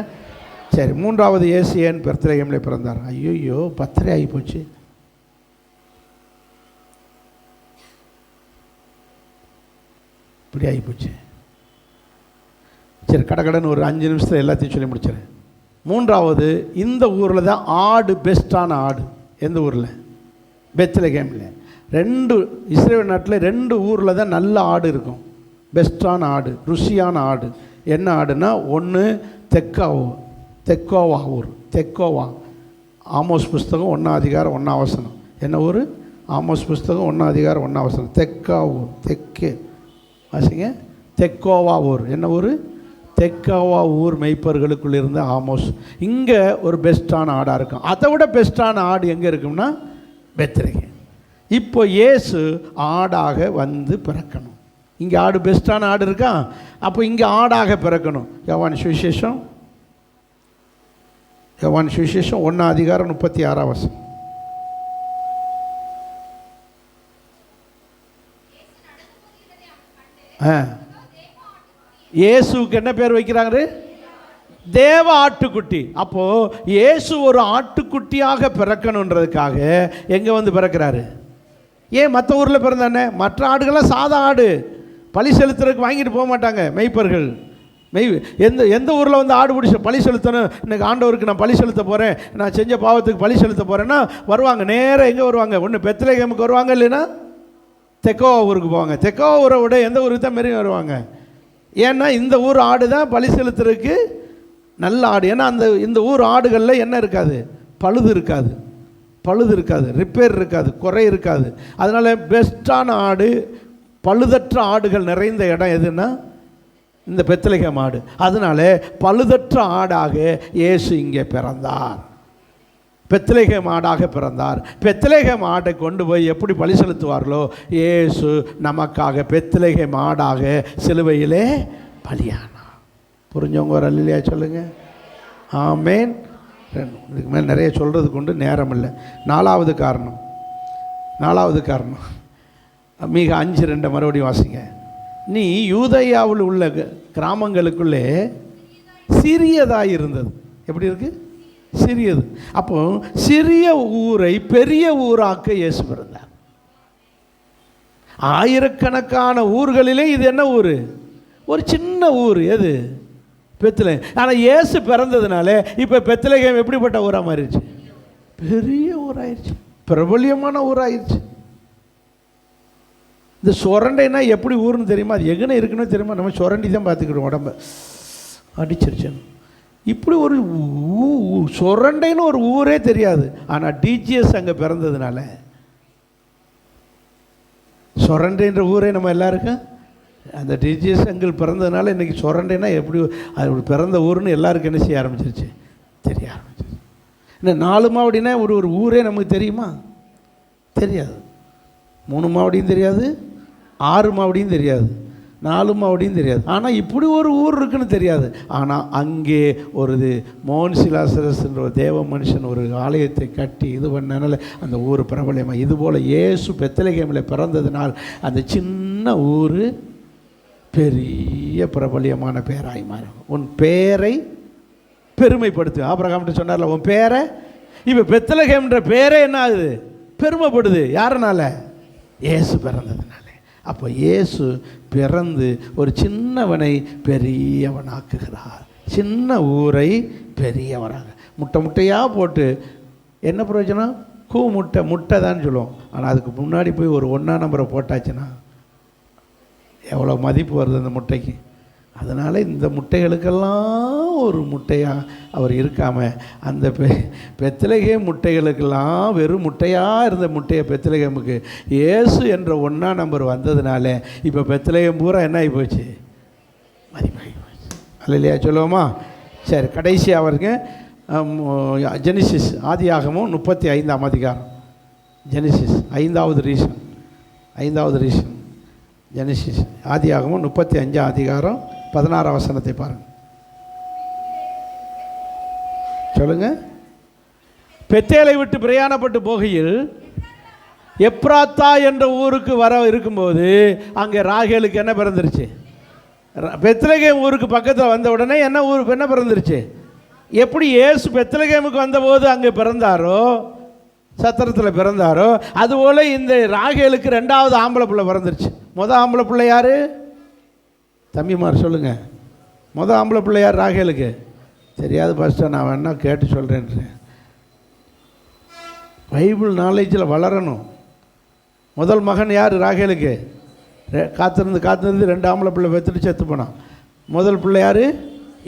சரி, மூன்றாவது இயேசு ஏன் பெத்லகேமில் பிறந்தார்? ஐயோ 10 ஆகி போச்சு. இப்படி ஆகிப்போச்சு. சரி, கடன்னு ஒரு 5 நிமிஷத்தில் எல்லாத்தையும் சொல்லி முடிச்சிடறேன். மூன்றாவது, இந்த ஊரில் தான் ஆடு பெஸ்ட்டான ஆடு. எந்த ஊரில்? பெத்லகேமில். 2 இஸ்ரேல் நாட்டில் 2 ஊரில் தான் நல்ல ஆடு இருக்கும், பெஸ்ட்டான ஆடு, ருசியான ஆடு. என்ன ஆடுனா, ஒன்று தெக்கோவா ஊர். தெக்கோவா, ஆமோஸ் புஸ்தகம் 1:1 என்ன ஊர்? ஆமோஸ் புஸ்தகம் 1:1 தெக்கா ஊர். தெற்கு வாசிங்க. தெக்கோவா ஊர். என்ன ஊர்? தெக்கோவா ஊர் மெய்ப்பர்களுக்குள் இருந்த ஆமோஸ். இங்கே ஒரு பெஸ்ட்டான ஆடாக இருக்கும். அதை விட பெஸ்ட்டான ஆடு எங்கே இருக்கும்னா பெத்லகேம். இப்போ இயேசு ஆடாக வந்து பிறக்கணும். இங்கே ஆடு பெஸ்ட்டான ஆடு இருக்கா, அப்போ இங்கே ஆடாக பிறக்கணும். யோவான் சுவிசேஷம் 1:36 இயேசுக்கு என்ன பேர் வைக்கிறாங்க? தேவ ஆட்டுக்குட்டி. அப்போ இயேசு ஒரு ஆட்டுக்குட்டியாக பிறக்கணுன்றதுக்காக எங்கே வந்து பிறக்கிறாரு? ஏன் மற்ற ஊரில் பிறந்தானே? மற்ற ஆடுகள்லாம் சாதா ஆடு, பழி செலுத்துறதுக்கு வாங்கிட்டு போக மாட்டாங்க மெய்ப்பர்கள். எந்த ஊரில் வந்து ஆடு பிடிச்சி பழி செலுத்தணும், இன்னைக்கு ஆண்டவருக்கு நான் பழி செலுத்த போகிறேன், நான் செஞ்ச பாவத்துக்கு பழி செலுத்த போகிறேன்னா வருவாங்க. நேராக எங்கே வருவாங்க? ஒன்று பெத்லகேமுக்கு வருவாங்க, இல்லைன்னா தெக்கோவா ஊருக்கு போவாங்க. தெக்கோவா ஊரை விட எந்த ஊருக்கு தான் மாரி வருவாங்க? ஏன்னா இந்த ஊர் ஆடு தான் பழி செலுத்துறதுக்கு நல்ல ஆடு. ஏன்னா இந்த ஊர் ஆடுகளில் என்ன இருக்காது? பழுது இருக்காது, ரிப்பேர் இருக்காது, குறை இருக்காது. அதனால் பெஸ்ட்டான ஆடு, பழுதற்ற ஆடுகள் நிறைந்த இடம் எதுன்னா இந்த பெத்லகேம் ஆடு. அதனால பழுதற்ற ஆடாக இயேசு இங்கே பிறந்தார். பெத்லகேம் ஆடாக பிறந்தார். பெத்லகேம் ஆடை கொண்டு போய் எப்படி பலி செலுத்துவார்களோ, இயேசு நமக்காக பெத்லகேம் ஆடாக சிலுவையிலே பலியானார். புரிஞ்சவங்க ஒரு அல்லையா சொல்லுங்க. ஆமேன். இதுக்கு மேலே நிறைய சொல்கிறதுக்கு உண்டு, நேரம் இல்லை. நாலாவது காரணம் மீக 5:2 மறுபடியும் வாசிங்க. நீ யூதேயாவில் உள்ள கிராமங்களுக்குள்ளே சிறியதாக இருந்தது. எப்படி இருக்கு? சிறியது. அப்போ சிறிய ஊரை பெரிய ஊராக்க இயேசு பிறந்தார். ஆயிரக்கணக்கான ஊர்களிலே இது என்ன ஊர்? ஒரு சின்ன ஊர். எது? பெத்லகேம். ஆனால் இயேசு பிறந்ததுனால இப்போ பெத்லகேம் எப்படிப்பட்ட ஊராக மாறிடுச்சு? பெரிய ஊராயிருச்சு, பிரபல்யமான ஊராயிருச்சு. இந்த சொரண்டைனா எப்படி ஊர்னு தெரியுமா? அது எங்கே இருக்குன்னு தெரியுமா? நம்ம சொரண்டி தான் பார்த்துக்கிடுவோம், உடம்ப அடிச்சிருச்சுன்னு. இப்படி ஒரு சொரண்டைன்னு ஒரு ஊரே தெரியாது. ஆனால் டிஜிஎஸ் அங்கே பிறந்ததுனால, சொரண்டைன்ற ஊரே நம்ம எல்லாருக்கும், அந்த டிஜிஎஸ் அங்கே பிறந்ததுனால இன்றைக்கி சொரண்டைனா எப்படி அது பிறந்த ஊர்னு எல்லாருக்கும் என்ன செய்ய ஆரம்பிச்சிருச்சு? தெரிய ஆரம்பிச்சிருச்சு. இன்னும் 4 மாவடினா ஒரு ஊரே நமக்கு தெரியுமா? தெரியாது. 3 மாவடியும் தெரியாது, 6 மாவடியும் தெரியாது, 4 மாவடியும் தெரியாது. ஆனால் இப்படி ஒரு ஊர் இருக்குன்னு தெரியாது. ஆனால் அங்கே ஒரு மோன்சிலாசரஸ் என்ற ஒரு தேவ மனுஷன் ஒரு ஆலயத்தை கட்டி இது பண்ணனால அந்த ஊர் பிரபலமாக. இதுபோல் இயேசு பெத்லகேமில் பிறந்ததுனால் அந்த சின்ன ஊர் பெரிய பிரபலியமான பேராய் மாறும். உன் பேரை பெருமைப்படுத்து. ஆபிரகாம்கிட்ட சொன்னார்ல, உன் பேரை. இப்போ பெத்லகேம்ன்ற பேரே என்ன ஆகுது? பெருமைப்படுது. யாருனால? இயேசு பிறந்ததுனால. அப்போ இயேசு பிறந்து ஒரு சின்னவனை பெரியவனாக்குகிறார். சின்ன ஊரை பெரியவனாக முட்டையாக போட்டு என்ன பிரயோஜனம்? முட்டை தான் சொல்லுவோம். ஆனால் அதுக்கு முன்னாடி போய் ஒரு 1ஆம் நம்பரை போட்டாச்சுன்னா எவ்வளோ மதிப்பு வருது அந்த முட்டைக்கு? அதனால் இந்த முட்டைகளுக்கெல்லாம் ஒரு முட்டையாக அவர் இருக்காமல் அந்த பெத்லகேம் முட்டைகளுக்கெல்லாம் வெறும் முட்டையாக இருந்த முட்டையை பெத்லகேமுக்கு இயேசு என்ற 1ஆம் நம்பர் வந்ததுனால இப்போ பெத்லகேம் பூரா என்ன ஆகி போச்சு? மதிப்பாகி போச்சு. அல்லையா சொல்லுவோமா? சரி, கடைசி அவருக்கு ஜெனிசிஸ் ஆதியாகமும் 35ஆம் அதிகாரம். ஜெனிசிஸ் 5வது ரீசன் ஜெனிசிஸ் ஆதியாகமும் 35ஆம் அதிகாரம் 16ஆம் வசனத்தை பாருங்கள். சொல்லுங்க. பெத்தேலை விட்டு பிரயாணப்பட்டு போகையில் எப்ராத்தா என்ற ஊருக்கு வர இருக்கும்போது அங்கே ராகேலுக்கு என்ன பிறந்துருச்சு? பெத்லகேம் ஊருக்கு பக்கத்தில் வந்த உடனே என்ன பிறந்துருச்சு? எப்படி இயேசு பெத்லகேமுக்கு வந்தபோது அங்கே பிறந்தாரோ, சத்திரத்தில் பிறந்தாரோ, அதுபோல் இந்த ராகேலுக்கு 2வது ஆம்பளை பிள்ளை பிறந்துருச்சு. ஆம்பளை பிள்ளை யார்? தம்பிமார் சொல்லுங்கள். ஆம்பளை பிள்ளை யார் ராகேலுக்கு? தெரியாது பாஸ்டர், நான் வேணா கேட்டு சொல்கிறேன்றேன். பைபிள் நாலேஜில் வளரணும். முதல் மகன் யார் ராகேலுக்கு? காத்திருந்து 2 ஆம்பளை பிள்ளை பெற்றுட்டு செத்து போனான். முதல் பிள்ளை யார்?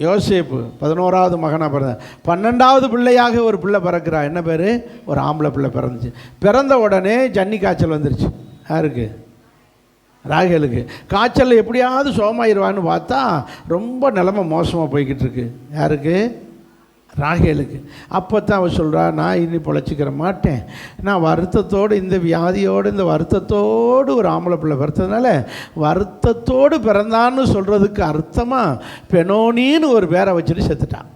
யோசேப்பு. 11வது மகனாக பிறந்த. 12வது பிள்ளையாக ஒரு பிள்ளை பிறக்கிறா. என்ன பேர்? ஒரு ஆம்பளை பிள்ளை பிறந்துச்சு. பிறந்த உடனே ஜன்னி காய்ச்சல் வந்துருச்சு. யாருக்கு? ராகேலுக்கு. காய்ச்சல் எப்படியாவது சோமாயிருவான்னு பார்த்தா ரொம்ப நிலைமை மோசமாக போய்கிட்டு இருக்கு. யாருக்கு? ராகேலுக்கு. அப்போ தான் அவள் சொல்கிறா, நான் இனி பொழைச்சிக்கிற மாட்டேன், நான் வருத்தத்தோடு இந்த வியாதியோடு இந்த வருத்தத்தோடு ஒரு ஆம்பளை பிள்ளை பிறந்ததுனால வருத்தத்தோடு பிறந்தான்னு சொல்கிறதுக்கு அர்த்தமாக பெனோனின்னு ஒரு பேரை வச்சுட்டு செத்துட்டான்.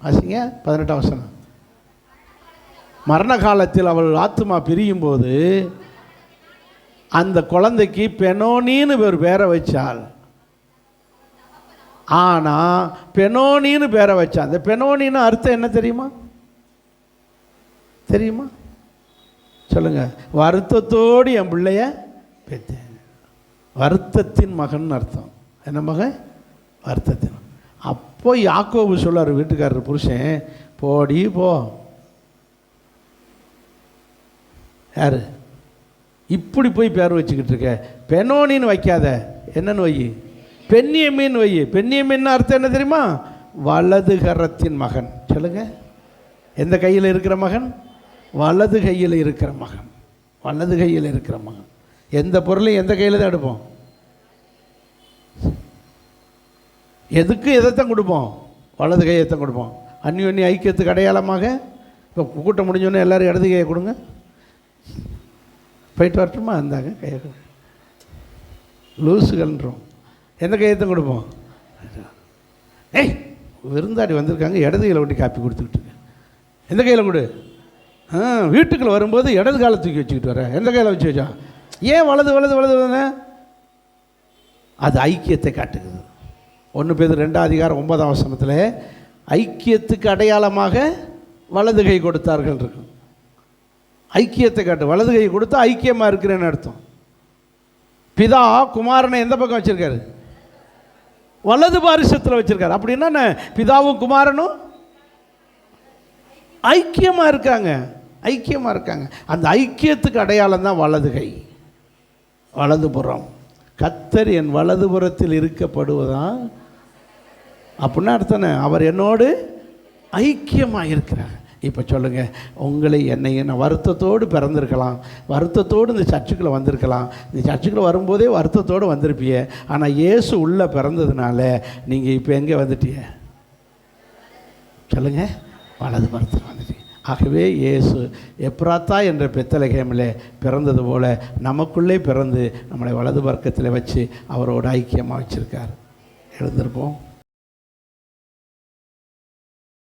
ஆசிங்க 18ஆம் வசனம். மரண காலத்தில் அவள் ஆத்துமா பிரியும் போது அந்த குழந்தைக்கு பெனோனின்னு ஒரு பேரை வச்சாள். ஆனால் பெனோனின்னு பேரை வச்சான். அந்த பெனோனின்னு அர்த்தம் என்ன தெரியுமா? சொல்லுங்கள். வருத்தத்தோடு என் பிள்ளைய பெற்றேன். வருத்தத்தின் மகன் அர்த்தம். என்ன மகன்? வருத்தத்தின். அப்போ யாக்கோபு சொல்லார் வீட்டுக்காரர் புருஷன், போடி போ. யார்? இப்படி போய் பேர் வச்சுக்கிட்டு இருக்க, பெனோனின்னு வைக்காத, என்னன்னு வை? பென்னியமீன் வை. பென்னியமீன் அர்த்தம் என்ன தெரியுமா? வலது கரத்தின் மகன். சொல்லுங்க. எந்த கையில் இருக்கிற மகன்? வலது கையில் இருக்கிற மகன். வலது கையில் இருக்கிற மகன். எந்த பொருளையும் எந்த கையில் தான் எடுப்போம்? எதுக்கு எதைத்தான் கொடுப்போம்? வலது கையைத்தான் கொடுப்போம். அந்யோன்ய ஐக்கியத்துக்கு அடையாளமாக இப்போ கூட்டம் முடிஞ்சோன்னே எல்லோரும் இடது கையை கொடுங்க. போயிட்டு வரட்டுமா? இருந்தாங்க கையை லூசுகள்ன்றோம். எந்த கையத்தையும் கொடுப்போம்? ஏய், விருந்தாடி வந்திருக்காங்க, இடது கையில் ஒட்டி காப்பி கொடுத்துக்கிட்டு. எந்த கையில் கொடு? வீட்டுக்குள்ளே வரும்போது இடது காலை தூக்கி வச்சுக்கிட்டு வர. எந்த கையில் வச்சு வச்சா? ஏன் வலது வலது வலது? அது ஐக்கியத்தை காட்டுகிறது. 1 பேதுரு 2ஆம் அதிகாரம் 9ஆம் வசனத்தில் ஐக்கியத்துக்கு அடையாளமாக வலது கை கொடுத்தார்கள் இருக்கு. ஐக்கியத்தை காட்டு. வலது கை கொடுத்தா ஐக்கியமாக இருக்கிறேன்னு அர்த்தம். பிதா குமாரனை எந்த பக்கம் வச்சுருக்காரு? வலது பாரிசத்தில் வச்சுருக்காரு. அப்படின்னா பிதாவும் குமாரனும் ஐக்கியமாக இருக்காங்க. அந்த ஐக்கியத்துக்கு அடையாளம் தான் வலது கை, வலதுபுறம். கர்த்தர் என் வலதுபுறத்தில் இருக்கப்படுவதான் அப்படின்னா அர்த்தம், அவர் என்னோடு ஐக்கியமாக இருக்கிறார். இப்போ சொல்லுங்கள், உங்களை என்னையும் நான் வருத்தத்தோடு பிறந்திருக்கலாம், வருத்தத்தோடு இந்த சர்ச்சுக்குள்ளே வந்திருக்கலாம். இந்த சர்ச்சுக்குள்ளே வரும்போதே வருத்தத்தோடு வந்திருப்பிய. ஆனால் இயேசு உள்ளே பிறந்ததுனால நீங்கள் இப்போ எங்கே வந்துட்டிய? சொல்லுங்கள், வலது பரத்தில் வந்துட்டீங்க. ஆகவே இயேசு எப்ராத்தா என்ற பெத்லகேமில் பிறந்தது போல் நமக்குள்ளே பிறந்து நம்மளை வலது பக்கத்தில் வச்சு அவரோட ஐக்கியமாக வச்சுருக்கார். எழுந்திருப்போம்.